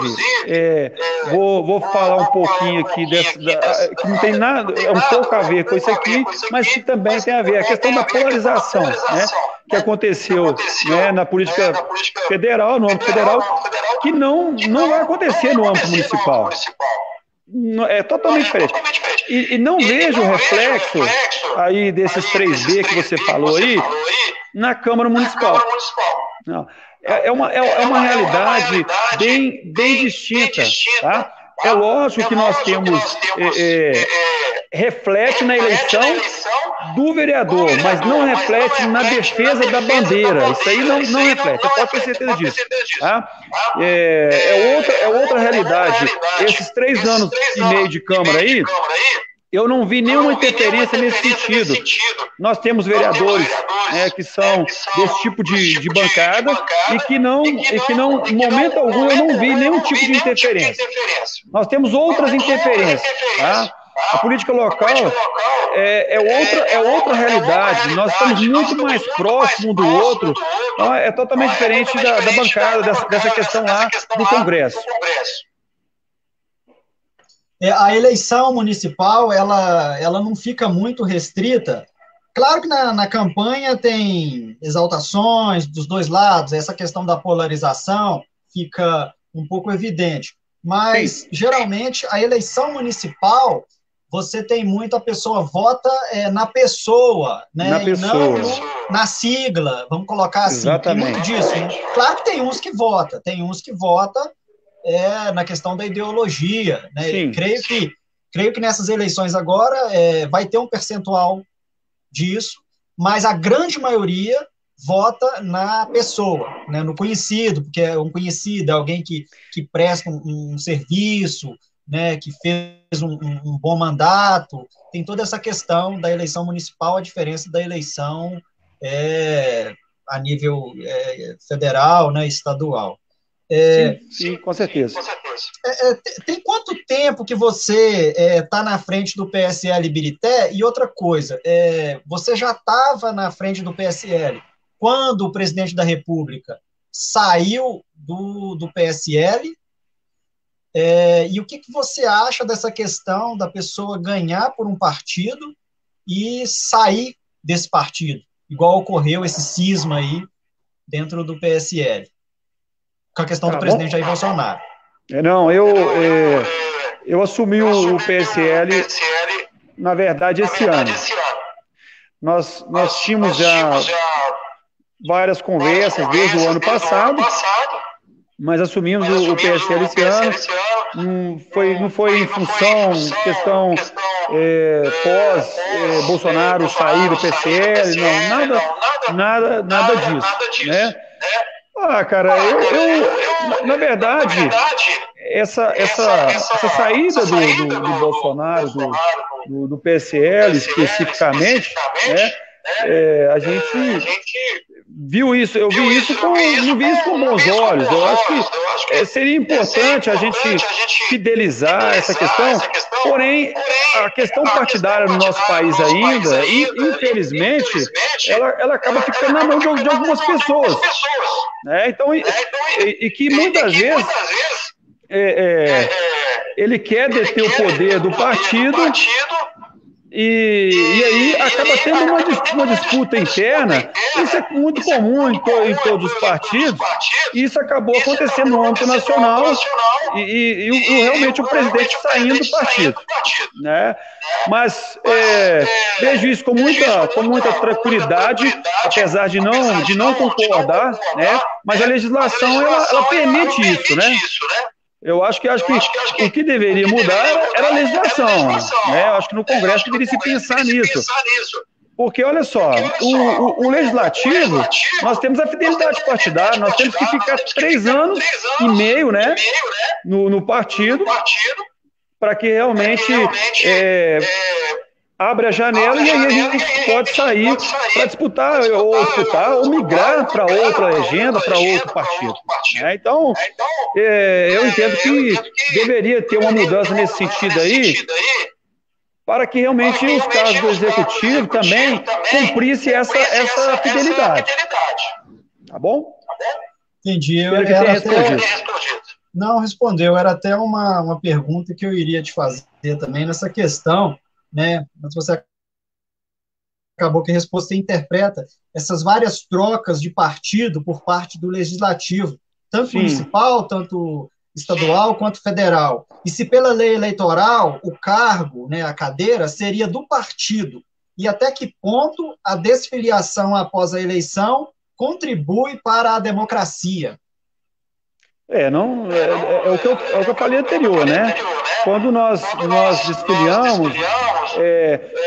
vou falar um pouquinho aqui que não tem nada, um pouco a ver com isso aqui, mas que também tem a ver, a questão da polarização, né, que aconteceu, né, na política federal, no âmbito federal, que não vai acontecer no âmbito municipal. É totalmente diferente. E não vejo o reflexo aí desses 3B que você falou aí na Câmara Municipal. Não. É uma realidade bem distinta, tá? É lógico que nós temos reflete na eleição do vereador, mas não reflete na defesa da bandeira. Isso aí não reflete, você pode ter certeza disso, tá? É outra realidade. Esses 3 anos e meio de Câmara aí, Eu não vi nenhuma interferência nesse sentido. Nós temos vereadores que são desse tipo de bancada e que não, em momento algum, eu não vi nenhum tipo de interferência. Nós temos outras interferências, tá? A política local é outra realidade. Nós estamos muito mais próximos um do outro. Então, é totalmente diferente da bancada, dessa questão lá do Congresso. A eleição municipal, ela não fica muito restrita. Claro que na campanha tem exaltações dos dois lados, essa questão da polarização fica um pouco evidente. Mas, geralmente, a eleição municipal, você tem muito, a pessoa vota na pessoa, né? Na pessoa. E não na sigla, vamos colocar assim. Exatamente. Tem muito disso. Né? Claro que tem uns que votam, na questão da ideologia, né? Creio que nessas eleições agora vai ter um percentual disso, mas a grande maioria vota na pessoa, né? No conhecido, porque é um conhecido, é alguém que presta um serviço, né? Que fez um bom mandato. Tem toda essa questão da eleição municipal, a diferença da eleição a nível federal, né? Estadual. Sim, com certeza. Tem quanto tempo que você está na frente do PSL Ibirité? E outra coisa, você já estava na frente do PSL quando o presidente da República saiu do PSL? E o que você acha dessa questão da pessoa ganhar por um partido e sair desse partido? Igual ocorreu esse cisma aí dentro do PSL. Com a questão do presidente Jair Bolsonaro. Não, eu assumi o PSL, na verdade, esse ano. Nós tínhamos já várias conversas desde o ano passado, mas assumimos o PSL esse ano. Não foi em função, questão pós-Bolsonaro sair do PSL, não, nada disso, né? Cara, eu na verdade, essa saída do Bolsonaro, do PSL especificamente, né, a gente viu isso, não vi isso com bons olhos. Eu acho que seria importante a gente fidelizar essa questão, porém, a questão partidária no nosso país ainda, infelizmente, ela acaba ficando na mão de algumas pessoas. Né? Então, e que muitas vezes ele quer deter o poder do partido e aí acaba tendo uma disputa interna. Isso é muito comum em todos os partidos, e isso acabou acontecendo no âmbito nacional e realmente o presidente saindo do partido. Né? Mas vejo isso com muita tranquilidade, apesar de não concordar, né? Mas a legislação ela permite isso, né? Eu acho que o que deveria mudar era a legislação, né? Eu acho que no Congresso deveria se pensar nisso. Porque, olha só, o legislativo, nós temos a fidelidade partidária, nós temos que ficar 3 anos e meio, né, no partido, para que realmente abre a janela e aí a gente pode sair para disputar ou migrar para outra legenda, para outro partido. Né? Então, eu entendo que deveria ter uma mudança nesse sentido aí, para que realmente os cargos do Executivo também cumprissem essa fidelidade. Tá bom? Entendi. Não respondeu. Era até uma pergunta que eu iria te fazer também nessa questão, né? Mas você acabou que a resposta interpreta essas várias trocas de partido por parte do Legislativo, tanto municipal, tanto estadual quanto federal. E se pela lei eleitoral o cargo, né, a cadeira, seria do partido, e até que ponto a desfiliação após a eleição contribui para a democracia? É o que eu falei anterior, né? Quando nós desfiliamos,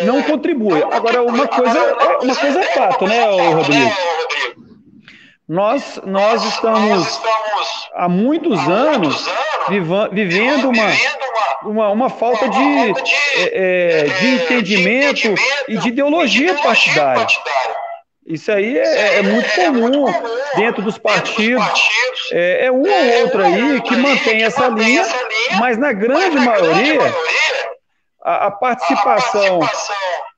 não contribui. Agora, uma coisa é fato, né, Rodrigo? nós estamos há muitos anos vivendo uma falta de entendimento e de ideologia partidária. Isso aí é muito comum dentro dos partidos. É um ou outro aí que mantém essa linha, mas na grande maioria, a participação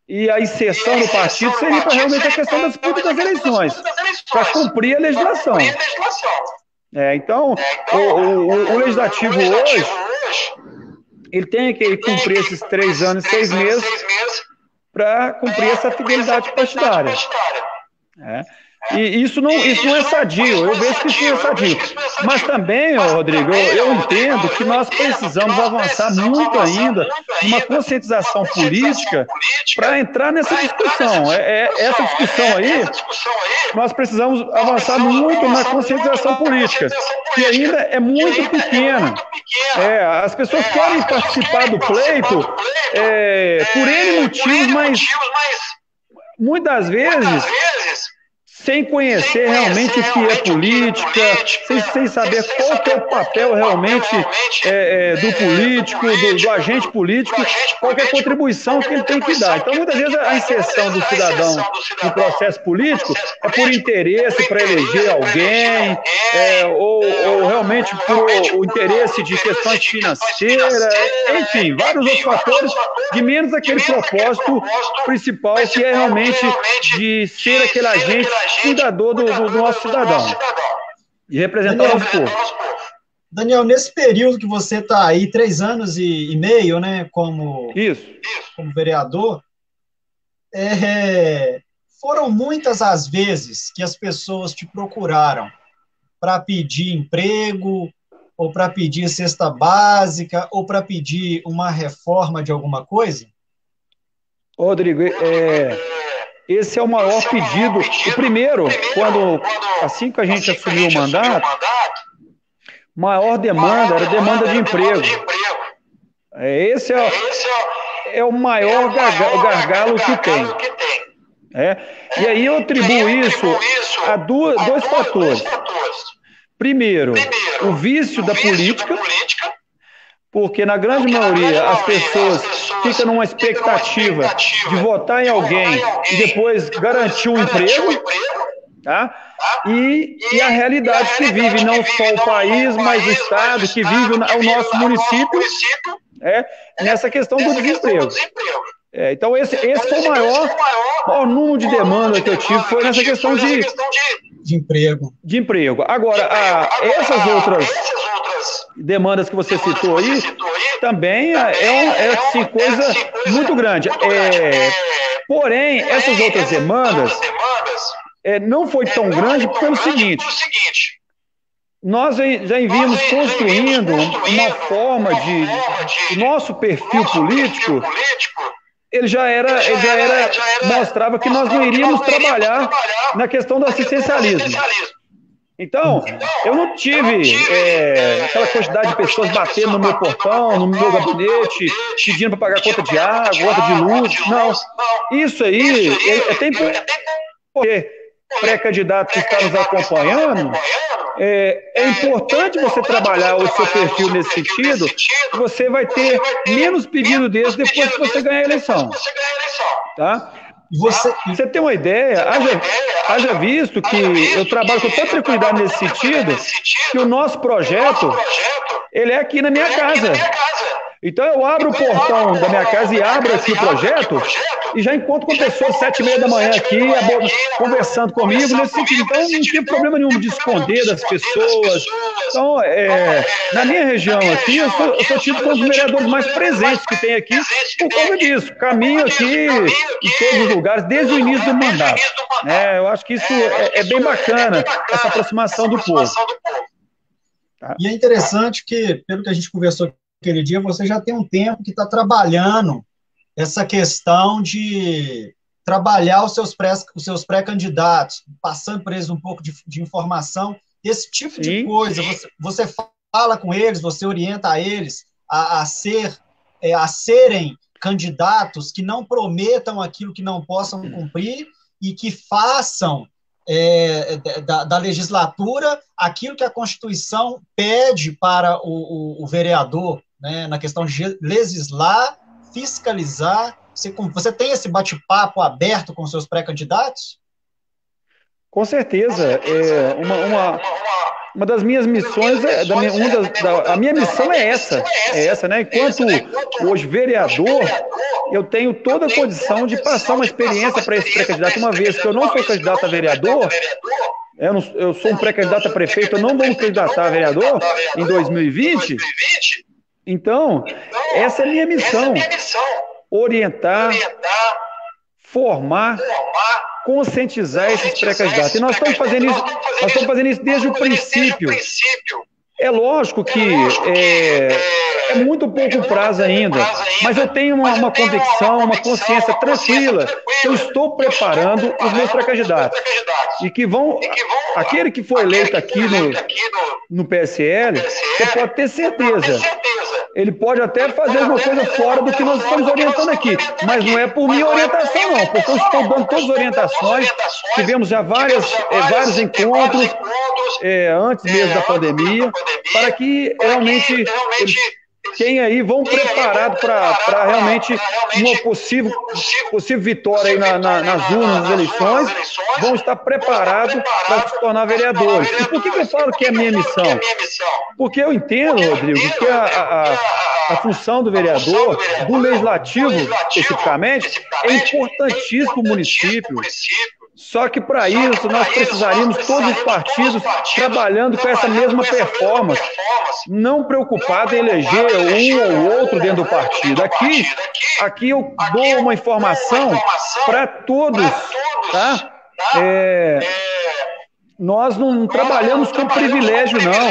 e a inserção no partido seria para realmente a questão da disputa das eleições, para cumprir a legislação. Então, o legislativo hoje, ele tem que cumprir esses 3 anos e 6 meses para cumprir essa fidelidade partidária. E isso não é sadio, eu vejo que isso não é sadio. Mas também, Rodrigo, eu entendo que nós precisamos avançar muito ainda numa conscientização política para entrar nessa discussão. Essa discussão aí, nós precisamos avançar muito na conscientização política, que ainda é muito pequena. As pessoas querem participar do pleito por N motivos, mas muitas vezes sem conhecer realmente o que é política, sem saber qual que é o papel realmente do político, do agente político, qual que é a contribuição que ele tem que dar. Então, muitas vezes, a inserção do cidadão no processo político é por interesse para eleger alguém, ou realmente por o interesse de questões financeiras, enfim, vários outros fatores, de menos aquele propósito principal, que é realmente de ser aquele agente cuidador do nosso cidadão e representar o nosso povo. Daniel, nesse período que você está aí, 3 anos e meio, né, como vereador, foram muitas as vezes que as pessoas te procuraram para pedir emprego, ou para pedir cesta básica, ou para pedir uma reforma de alguma coisa? Rodrigo, esse é o maior pedido. O primeiro, assim que a gente assumiu o mandato, maior demanda era demanda de emprego. Esse é o maior gargalo que tem. E aí eu atribuo isso a dois fatores. Primeiro, o vício da política, porque na grande maioria as pessoas ficam numa expectativa de votar em alguém e depois garantir um emprego, tá? E a realidade que vive não só o país, mas o estado, que vive o nosso município, nessa questão do desemprego. Então esse foi o maior número de demanda que eu tive, foi nessa questão de emprego. Agora, essas outras demandas que você citou aí, também assim, coisa muito grande. Porém, essas outras demandas não foi tão grande pelo seguinte: nós já vínhamos construindo uma forma de nosso perfil político. Ele já mostrava que nós não iríamos trabalhar na questão do assistencialismo. Então, eu não tive aquela quantidade de pessoas batendo no meu portão, no meu gabinete, pedindo para pagar conta de água, conta de luz. Não. Isso aí tem porque pré-candidato que está nos acompanhando, é importante você trabalhar o seu perfil nesse sentido, que você vai ter menos pedido desse depois que você ganhar a eleição. Tá? Você tem uma ideia, haja visto que eu trabalho com tanta tranquilidade nesse sentido, que o nosso projeto, ele é aqui na minha casa. Então eu abro o portão da minha casa e abro aqui o projeto e já encontro com pessoas 7h30 da manhã aqui, conversando comigo nesse sentido. Então não tem problema nenhum de esconder das pessoas. Então, na minha região aqui, eu sou tido como um dos vereadores mais presentes que tem aqui por causa disso. Caminho aqui em todos os lugares, desde o início do mandato. Eu acho que isso é bem bacana, essa aproximação do povo. Tá? E é interessante que, pelo que a gente conversou aquele dia, você já tem um tempo que está trabalhando essa questão de trabalhar os seus pré-candidatos, passando por eles um pouco de informação, esse tipo de coisa. Você fala com eles, você orienta eles a serem candidatos que não prometam aquilo que não possam cumprir e que façam da legislatura aquilo que a Constituição pede para o vereador, né, na questão de legislar, fiscalizar. Você tem esse bate-papo aberto com seus pré-candidatos? Com certeza. Uma das minhas missões, a minha missão é essa, né? Enquanto hoje vereador, eu tenho toda a condição de passar uma experiência para esse pré-candidato, uma vez que eu não sou candidato a vereador, eu sou um pré-candidato a prefeito, eu não vou me candidatar a vereador em 2020, então, essa é a minha missão, orientar, formar, conscientizar esses pré-candidatos. E nós estamos fazendo isso desde o princípio. É lógico que é muito pouco prazo ainda, mas eu tenho uma convicção, uma consciência tranquila que eu estou preparando os meus pré-candidatos. E que aquele que foi eleito aqui no PSL, você pode ter certeza, ele pode até fazer alguma coisa fora do que nós estamos orientando aqui, mas não é por minha orientação, não, porque eu estou dando todas as orientações, tivemos já vários encontros antes mesmo da pandemia, para que realmente eles tenham aí, vão preparados para realmente uma possível vitória aí nas urnas das eleições, vão estar preparados para se tornar vereadores. E por que eu falo que é a minha missão? Porque eu entendo, Rodrigo, que a função do vereador, do legislativo especificamente, é importantíssimo para o município. Só que para isso nós precisaríamos todos os partidos trabalhando com essa mesma performance, não preocupado em eleger um ou outro dentro do partido. Aqui eu dou uma informação para todos, tá? Nós não trabalhamos com privilégio, não.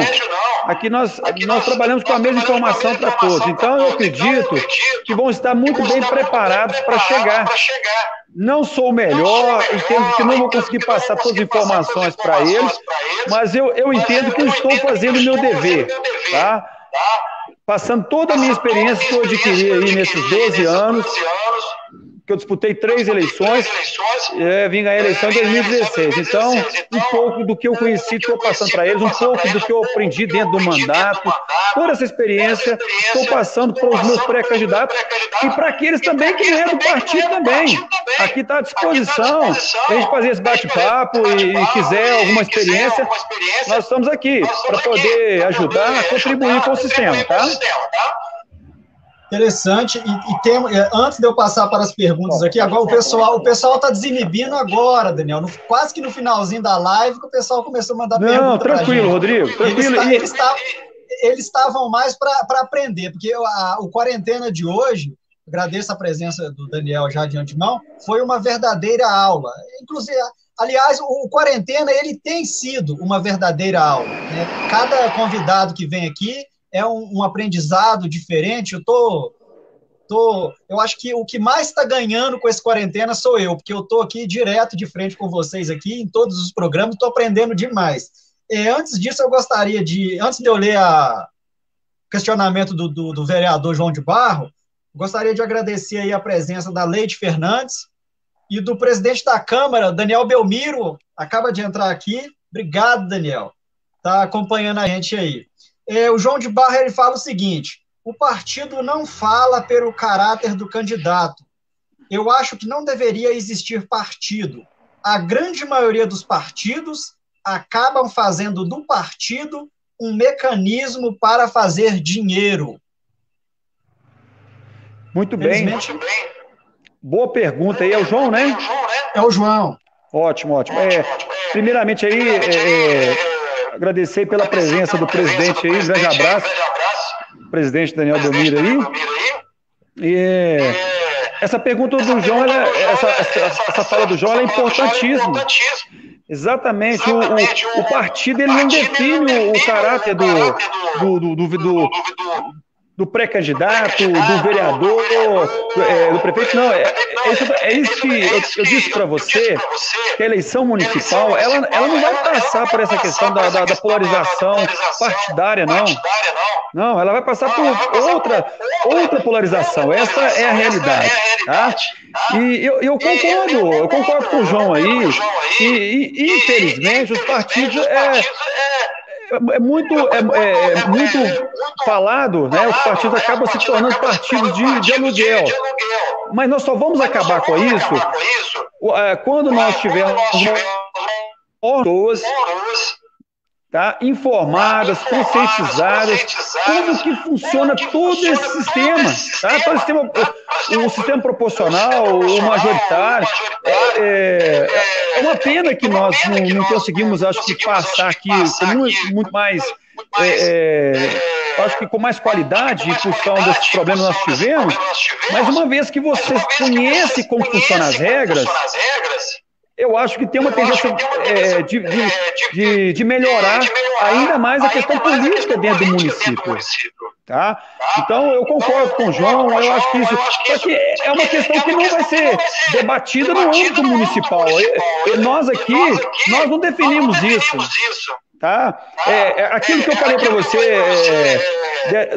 Aqui nós trabalhamos com a mesma informação para todos. Então, eu acredito que vão estar muito bem preparados para chegar. Não sou o melhor, entendo que não vou conseguir passar todas as informações para eles, mas eu entendo que eu estou fazendo o meu dever, tá? Passando toda a minha experiência que eu adquiri aí nesses 12 anos, que eu disputei 3 eleições, vim ganhar a eleição em 2016. Então, um pouco do que eu conheci, estou passando para eles, um pouco do que eu aprendi dentro do mandato, toda essa experiência, estou passando para os meus pré-candidatos e para aqueles também que não é do partido também. Aqui está à disposição, a gente fazer esse bate-papo e quiser alguma experiência, nós estamos aqui para poder ajudar a contribuir com o sistema, tá? Interessante. Antes de eu passar para as perguntas aqui, agora o pessoal está desinibindo agora, Daniel. Quase que no finalzinho da live que o pessoal começou a mandar perguntas. Não, tranquilo, Rodrigo. Tranquilo. Eles estavam mais para aprender, porque o quarentena de hoje, agradeço a presença do Daniel já de antemão, foi uma verdadeira aula. Inclusive, aliás, o quarentena ele tem sido uma verdadeira aula, né? Cada convidado que vem aqui é um aprendizado diferente. Eu acho que o que mais está ganhando com esse quarentena sou eu, porque eu estou aqui direto de frente com vocês aqui, em todos os programas, estou aprendendo demais. Antes disso, antes de eu ler o questionamento do vereador João de Barro, gostaria de agradecer aí a presença da Leide Fernandes e do presidente da Câmara, Daniel Belmiro, acaba de entrar aqui. Obrigado, Daniel. Está acompanhando a gente aí. O João de Barro ele fala o seguinte: o partido não fala pelo caráter do candidato. Eu acho que não deveria existir partido. A grande maioria dos partidos acabam fazendo do partido um mecanismo para fazer dinheiro. Muito bem. Boa pergunta aí. É o João, né? É o João. Ótimo. Primeiramente aí, agradecer pela presença do presidente aí, um grande abraço, presidente Daniel Belmiro aí. Essa pergunta do João, essa fala do João, ela é importantíssima. Exatamente, o partido ele não define o caráter do pré-candidato, do vereador, do prefeito, não, é isso que eu disse para você, que a eleição municipal, ela não vai passar por essa questão da polarização partidária, não. Não, ela vai passar por outra polarização, essa é a realidade, tá? E eu concordo com o João aí, e infelizmente os partidos é muito falado, né? Os partidos acabam se tornando partidos de aluguel. Mas nós só vamos acabar com isso quando nós tivermos pessoas, tá, informadas, conscientizadas, como que funciona todo esse sistema, tá? O sistema proporcional, o majoritário. É uma pena que nós não conseguimos, acho que, passar aqui com muito mais, acho que com mais qualidade, em função desses problemas que nós tivemos, mas uma vez que você conhece como funcionam as regras, eu acho que tem uma tendência de melhorar ainda mais a questão política dentro do município. Tá? Então, eu concordo com o João, eu acho que isso... Só que é uma questão que não vai ser debatida no âmbito municipal. Nós aqui, nós não definimos isso. Tá? Aquilo que eu falei para você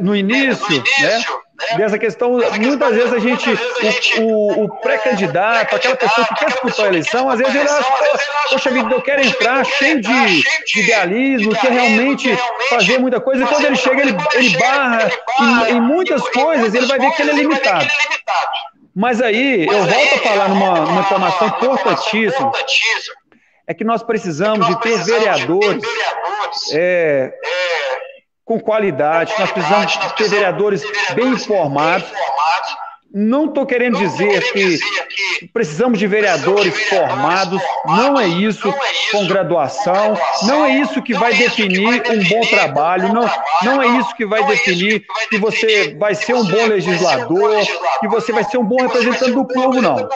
no início, né? Dessa questão, muitas vezes a gente, o pré-candidato, aquela pessoa que quer disputar a eleição, às vezes ele acha, poxa vida, eu quero entrar cheio de idealismo, quer realmente fazer muita coisa, e quando ele chega, ele barra em muitas coisas, ele vai ver que ele é limitado. Mas aí, eu volto a falar numa informação importantíssima, é que nós precisamos de ter vereadores com qualidade, nós precisamos ter vereadores bem informados. Não estou querendo dizer que precisamos de vereadores formados, não é isso, com graduação, não é isso que vai definir um bom trabalho, não é isso que vai definir que você vai ser um bom legislador, que você vai ser um bom representante do povo, não.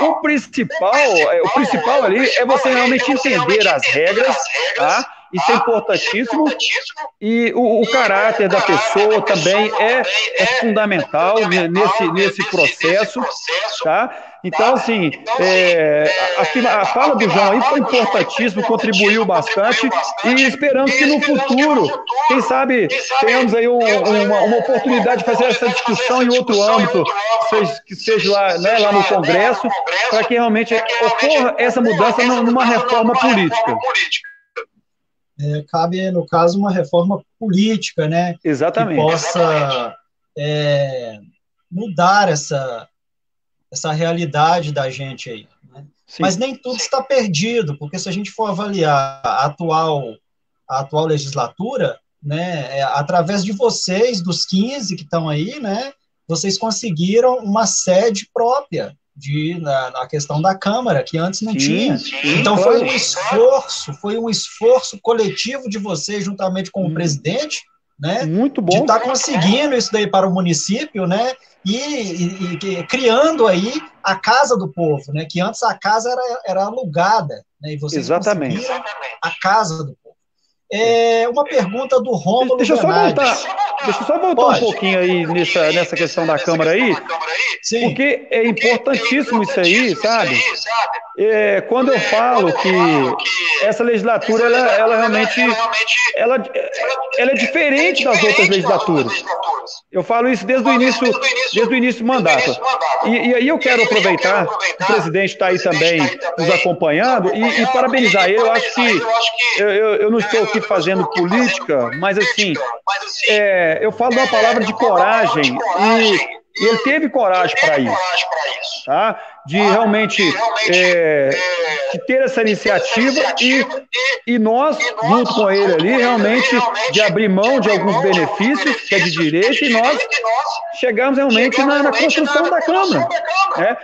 O principal ali é você realmente entender as regras, tá? Isso é importantíssimo, e o caráter da pessoa também é fundamental nesse processo, tá? Então, assim, a fala do João aí foi importantíssima, contribuiu bastante, e esperamos que no futuro, quem sabe, tenhamos aí uma oportunidade de fazer essa discussão em outro âmbito, que seja lá no Congresso, para que realmente ocorra essa mudança numa reforma política. Cabe, no caso, uma reforma política, né? Exatamente. Que possa mudar essa realidade da gente aí. Né? Mas nem tudo está perdido, porque se a gente for avaliar a atual legislatura, né, através de vocês, dos 15 que estão aí, né, vocês conseguiram uma sede própria na questão da Câmara, que antes não tinha. Então foi um esforço coletivo de vocês, juntamente com o presidente, né? Muito bom. De estar conseguindo isso daí para o município, né? E criando aí a Casa do Povo, né? Que antes a casa era alugada, né? E vocês conseguiram a Casa do Povo. Uma pergunta do Rômulo Deixa eu só voltar Pode. Um pouquinho aí nessa questão da Câmara aí, Sim. porque é importantíssimo isso aí, sabe? Quando eu falo que essa legislatura, ela realmente ela é diferente das outras legislaturas. Eu falo isso desde o início do mandato. E aí eu quero aproveitar, o presidente está aí também nos acompanhando, e parabenizar ele. Eu acho que eu não estou aqui fazendo política, mas assim, eu falo uma palavra de coragem, e ele teve coragem para isso, tá? De realmente de ter essa iniciativa, e nós, junto com ele ali, realmente de abrir mão de alguns benefícios, que é de direito, e nós chegamos realmente na construção da Câmara, né?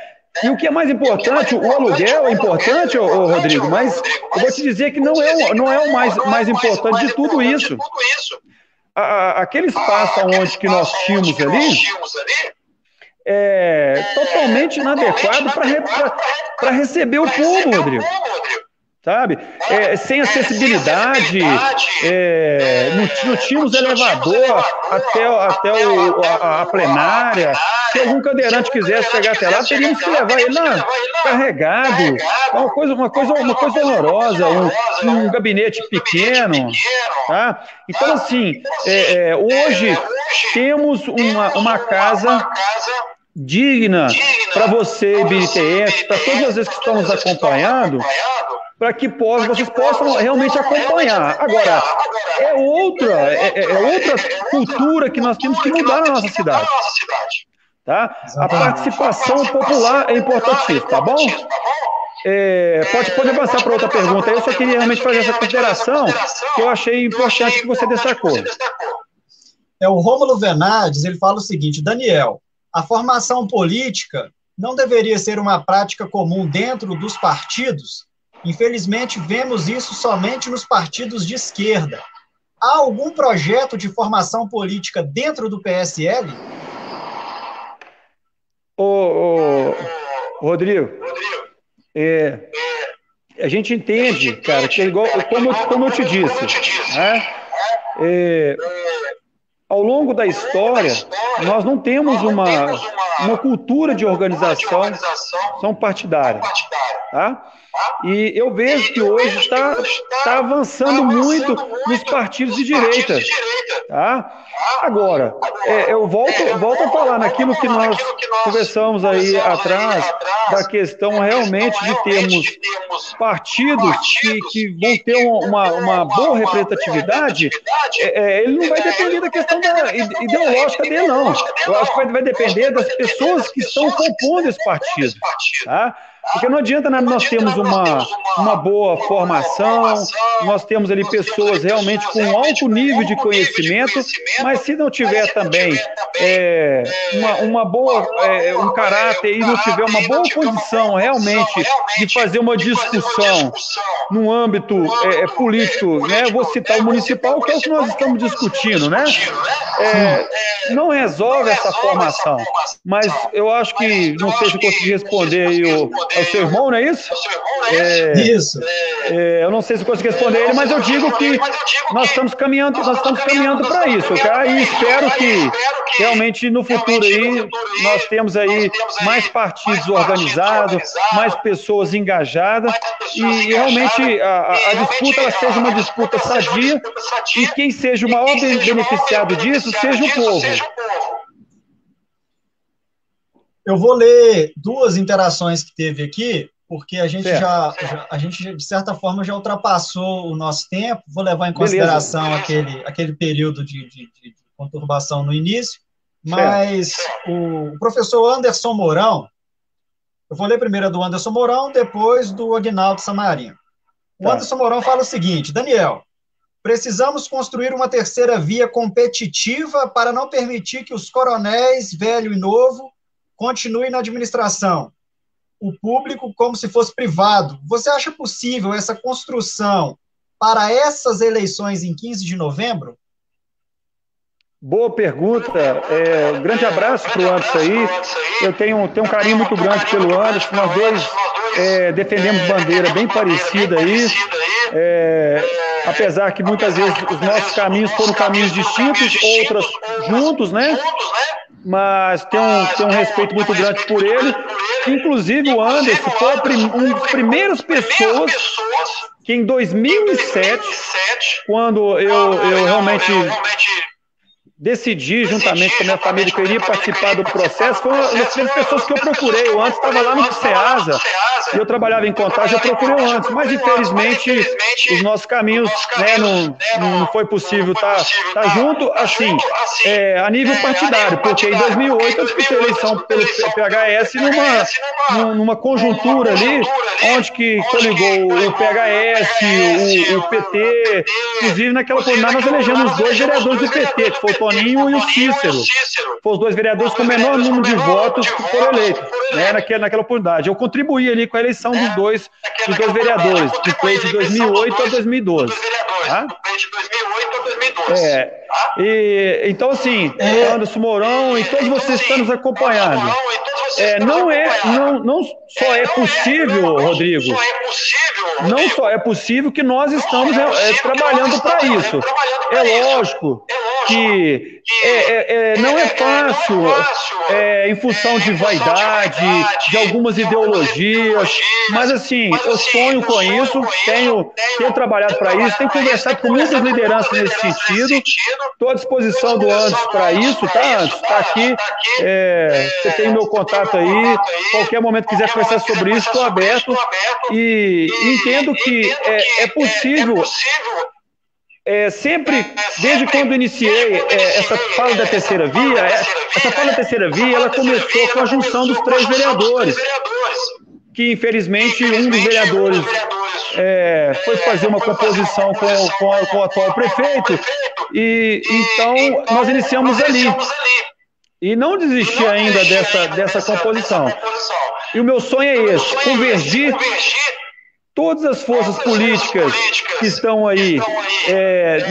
E o que é mais importante, o aluguel é importante, Rodrigo, mas eu vou te dizer que não é o mais importante de tudo isso. Aquele espaço onde que nós tínhamos ali é totalmente inadequado para receber o povo, Rodrigo. sabe? Sem acessibilidade, não tínhamos elevador até a plenária. Se algum cadeirante quisesse chegar até lá, teríamos que levar ele carregado. Uma coisa horrorosa, um gabinete pequeno. Tá? Então, assim, hoje temos uma casa digna para você, ibiritense, para todas as vezes que estão nos acompanhando, para que vocês possam realmente acompanhar. Agora, é outra cultura que nós temos que mudar na nossa cidade. Tá? A participação popular é importantíssima, tá bom? Pode avançar para outra pergunta. Eu só queria realmente fazer essa consideração que eu achei importante que você destacou. O Rômulo Venades, ele fala o seguinte: Daniel, a formação política não deveria ser uma prática comum dentro dos partidos? Infelizmente, vemos isso somente nos partidos de esquerda. Há algum projeto de formação política dentro do PSL? Rodrigo, a gente entende, cara, que é igual, como eu te disse, né? Ao longo da história, nós não temos uma cultura de organização partidária, tá? E eu vejo que hoje está avançando muito nos partidos de direita, tá? Agora, eu volto a falar naquilo que nós conversamos aí atrás, da questão realmente de termos partidos que vão ter uma boa representatividade. Ele não vai depender da questão ideológica dele, não. Eu acho que vai depender das pessoas que estão compondo esse partido, tá? Porque não adianta nós termos uma boa formação, nós temos ali pessoas realmente com um alto nível de conhecimento, mas se não tiver também um caráter e não tiver uma boa condição realmente de fazer uma discussão no âmbito político, né? Eu vou citar o municipal, que é o que nós estamos discutindo, né? Não resolve essa formação, mas eu acho que, não sei se eu consegui responder aí é o seu irmão, não é isso? Isso. Eu não sei se eu consegui responder ele, mas eu digo que nós estamos caminhando para isso, tá? E espero que realmente no futuro aí nós temos aí mais partidos organizados, mais pessoas engajadas e realmente a disputa ela seja uma disputa sadia e quem seja o maior beneficiado disso seja o povo. Eu vou ler duas interações que teve aqui, porque a gente de certa forma, já ultrapassou o nosso tempo. Vou levar em consideração aquele período de conturbação no início. Mas o professor Anderson Mourão, eu vou ler primeiro a do Anderson Mourão, depois do Aguinaldo Samarino. O Anderson Mourão fala o seguinte: Daniel, precisamos construir uma terceira via competitiva para não permitir que os coronéis, velho e novo, continue na administração, o público como se fosse privado. Você acha possível essa construção para essas eleições em 15 de novembro? Boa pergunta. Um grande abraço para o Anderson aí. Eu tenho um carinho muito grande pelo Anderson. Nós dois defendemos bandeira bem parecida aí. Apesar que muitas vezes os nossos caminhos foram caminhos distintos, outras juntos, né? Mas tem um respeito muito grande por ele. Inclusive, o Anderson foi uma das primeiras pessoas que, em 2007, quando eu realmente decidi, juntamente com a minha família, que eu iria participar do processo, foi uma das primeiras pessoas que eu procurei. O Anderson estava lá no SEASA, e eu trabalhava em Contagem, eu procurei o Anderson, mas infelizmente os nossos caminhos, né, não foi possível estar junto, assim, a nível partidário, porque em 2008 eu disputei a eleição pelo PHS numa conjuntura ali, onde que coligou o PHS, o PT, inclusive naquela oportunidade nós elegemos os dois vereadores do PT, que foi o Toninho e o Cícero. Foram os dois vereadores com o menor número de votos que foram eleitos, né, naquela oportunidade. Eu contribuí ali com a eleição dos dois vereadores, do pleito de 2008 a 2012. Tá? Então, assim, Anderson Mourão e todos vocês que estão nos acompanhando, não só é possível, Rodrigo, não só é possível, que nós estamos trabalhando para isso. É lógico que não é fácil, em função de vaidade, de algumas ideologias, mas assim, eu sonho com isso, tenho trabalhado para isso, tenho conversado com muitas lideranças nesse sentido, estou à disposição do Anderson para isso, tá, Anderson? Está aqui, você tem meu contato aí, qualquer momento que quiser conversar sobre isso, estou aberto e entendo que é possível. Sempre, desde quando iniciei essa fala da terceira via, essa fala da terceira via, ela começou com a junção dos 3 vereadores, que infelizmente um dos vereadores foi fazer uma composição com o atual prefeito, e então nós iniciamos ali. E não desisti ainda dessa composição. E o meu sonho é esse, convergir todas as forças políticas que estão aí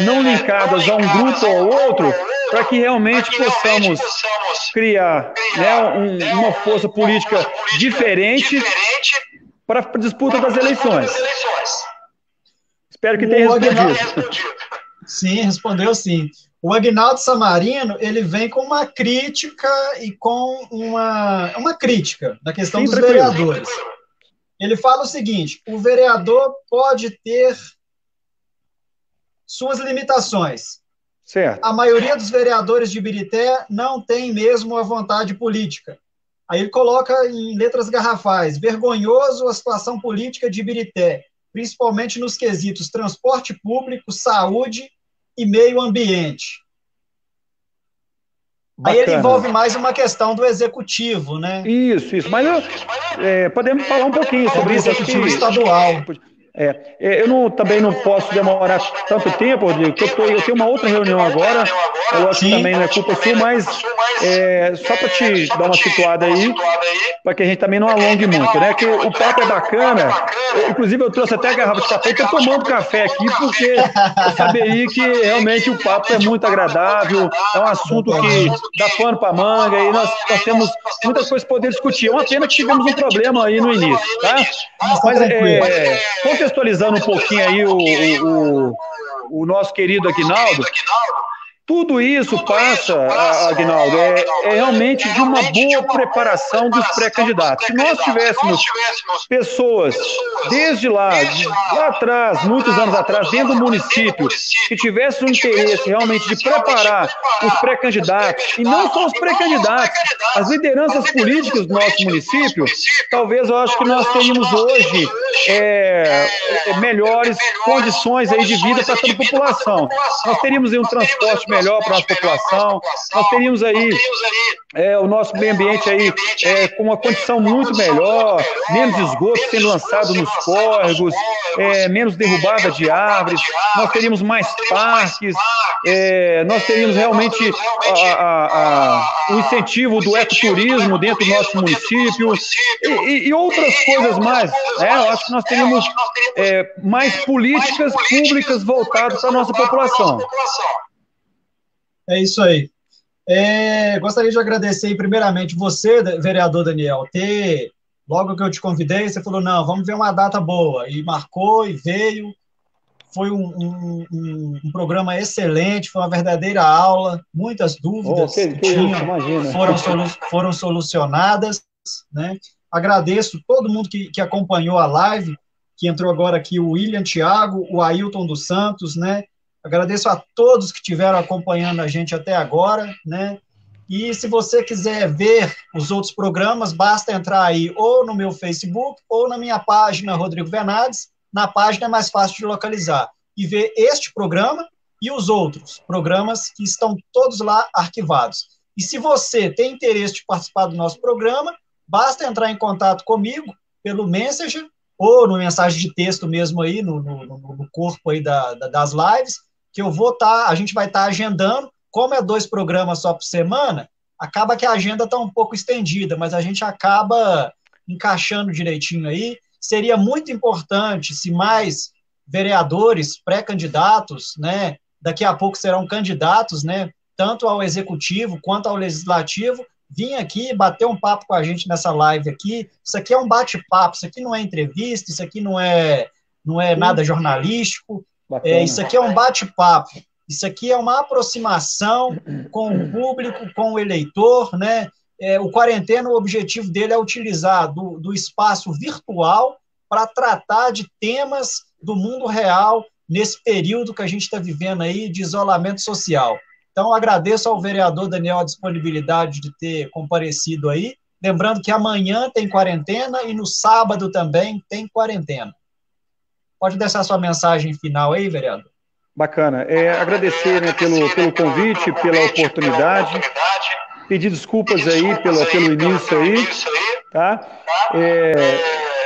não linkadas a um grupo ou outro, para que realmente possamos criar, né, uma força política diferente para a disputa das eleições. Espero que tenha respondido. Sim, respondeu sim. O Aguinaldo Samarino, ele vem com uma crítica e com uma crítica da questão dos vereadores. Ele fala o seguinte: o vereador pode ter suas limitações. Certo. A maioria dos vereadores de Ibirité não tem mesmo a vontade política. Aí ele coloca em letras garrafais: vergonhoso a situação política de Ibirité, principalmente nos quesitos transporte público, saúde e meio ambiente. Bacana. Aí ele envolve mais uma questão do executivo, né? Isso. Mas podemos falar um pouquinho sobre isso. Executivo estadual. Eu também não posso demorar tanto tempo, Rodrigo, porque eu tenho uma outra reunião agora, eu acho que também não é culpa sua, mas só para te dar uma situada aí, para que a gente também não alongue muito, né? Que o papo é bacana, inclusive eu trouxe até a garrafa de café, estou tomando café aqui, porque eu sabia que realmente o papo é muito agradável, é um assunto que dá pano para manga, e nós temos muitas coisas para poder discutir. É uma pena que tivemos um problema aí no início, tá? Mas contextualizando um pouquinho aí o nosso querido Aguinaldo, tudo isso passa, Aguinaldo, realmente de uma boa preparação dos pré-candidatos. Se nós tivéssemos pessoas, desde lá atrás, muitos anos atrás, dentro do município, que tivessem o interesse realmente de preparar os pré-candidatos, e não só os pré-candidatos, as lideranças políticas do nosso município, talvez eu acho que nós teríamos hoje melhores condições aí de vida para toda a população. Nós teríamos aí um transporte melhor para a nossa população, nós teríamos aí o nosso meio ambiente aí com uma condição muito melhor, menos esgoto sendo lançado nos córregos, menos derrubada de árvores, nós teríamos mais parques, nós teríamos realmente o incentivo do ecoturismo dentro do nosso município e outras coisas mais. Eu acho que nós teríamos mais políticas públicas voltadas para a nossa população. É isso aí. Gostaria de agradecer primeiramente você, vereador Daniel, logo que eu te convidei, você falou, não, vamos ver uma data boa, e marcou, e veio, foi um programa excelente, foi uma verdadeira aula, muitas dúvidas foram solucionadas, né? Agradeço todo mundo que acompanhou a live, que entrou agora aqui, o William Thiago, o Ailton dos Santos, né? Agradeço a todos que estiveram acompanhando a gente até agora, né? E se você quiser ver os outros programas, basta entrar aí ou no meu Facebook ou na minha página, Rodrigo Venades. Na página é mais fácil de localizar e ver este programa e os outros programas que estão todos lá arquivados. E se você tem interesse de participar do nosso programa, basta entrar em contato comigo pelo Messenger ou no mensagem de texto mesmo aí, no corpo aí das lives, que a gente vai estar agendando. Como é 2 programas só por semana, acaba que a agenda está um pouco estendida, mas a gente acaba encaixando direitinho aí. Seria muito importante se mais vereadores, pré-candidatos, né, daqui a pouco serão candidatos, né, tanto ao executivo quanto ao legislativo, vir aqui bater um papo com a gente nessa live aqui. Isso aqui é um bate-papo, isso aqui não é entrevista, isso aqui não é não é nada jornalístico. Isso aqui é um bate-papo, isso aqui é uma aproximação com o público, com o eleitor, né? O Quarentena, o objetivo dele é utilizar do espaço virtual para tratar de temas do mundo real nesse período que a gente está vivendo aí de isolamento social. Então, agradeço ao vereador Daniel a disponibilidade de ter comparecido aí, lembrando que amanhã tem quarentena e no sábado também tem quarentena. Pode deixar sua mensagem final aí, vereador? Bacana. Agradecer, né, pelo convite, pela oportunidade, pedir desculpas aí pelo início aí, tá?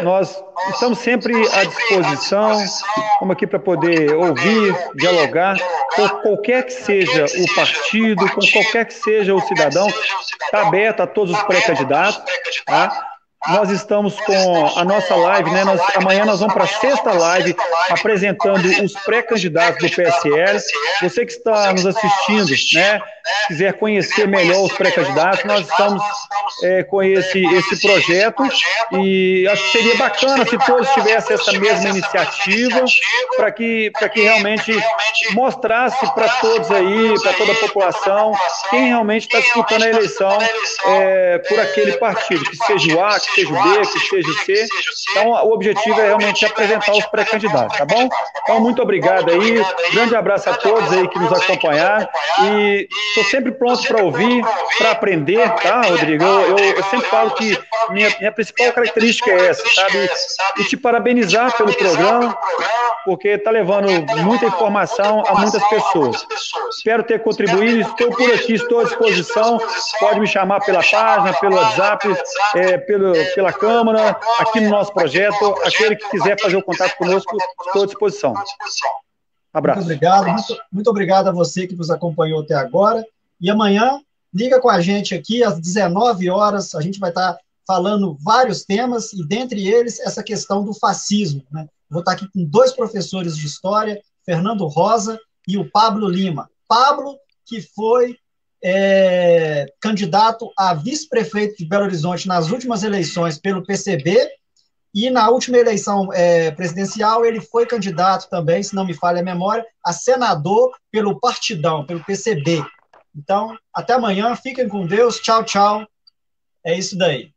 Nós estamos sempre à disposição, estamos aqui para poder ouvir, dialogar, com qualquer que seja o partido, com qualquer que seja o cidadão, está aberto a todos os pré-candidatos, tá? Nós estamos com a nossa live, né? Amanhã nós vamos para a 6ª live apresentando os pré-candidatos do PSL. Você que está nos assistindo, né? Quiser conhecer melhor os pré-candidatos, nós estamos com esse projeto e acho que seria bacana se todos tivessem essa mesma iniciativa para que realmente mostrasse para todos aí, para toda a população, quem realmente está disputando a eleição por aquele partido, que seja o A, que seja o B, que seja o C. Então, o objetivo é realmente apresentar os pré-candidatos, tá bom? Então, muito obrigado aí, grande abraço a todos aí que nos acompanharam e estou sempre pronto para ouvir, para aprender, tá, Rodrigo? Eu sempre falo que minha principal característica é essa, sabe? E te parabenizar pelo programa, porque está levando muita informação a muitas pessoas. Espero ter contribuído, estou por aqui, estou à disposição, pode me chamar pela página, pelo WhatsApp, pela Câmara, aqui no nosso projeto, aquele que quiser fazer o contato conosco, estou à disposição. Abraço. Muito obrigado a você que nos acompanhou até agora. E amanhã, liga com a gente aqui às 19 horas, a gente vai estar falando vários temas, e dentre eles, essa questão do fascismo, né? Vou estar aqui com 2 professores de história, Fernando Rosa e o Pablo Lima. Pablo, que foi candidato a vice-prefeito de Belo Horizonte nas últimas eleições pelo PCB, e na última eleição presidencial ele foi candidato também, se não me falha a memória, a senador pelo Partidão, pelo PCB. Então, até amanhã, fiquem com Deus, tchau, tchau, é isso daí.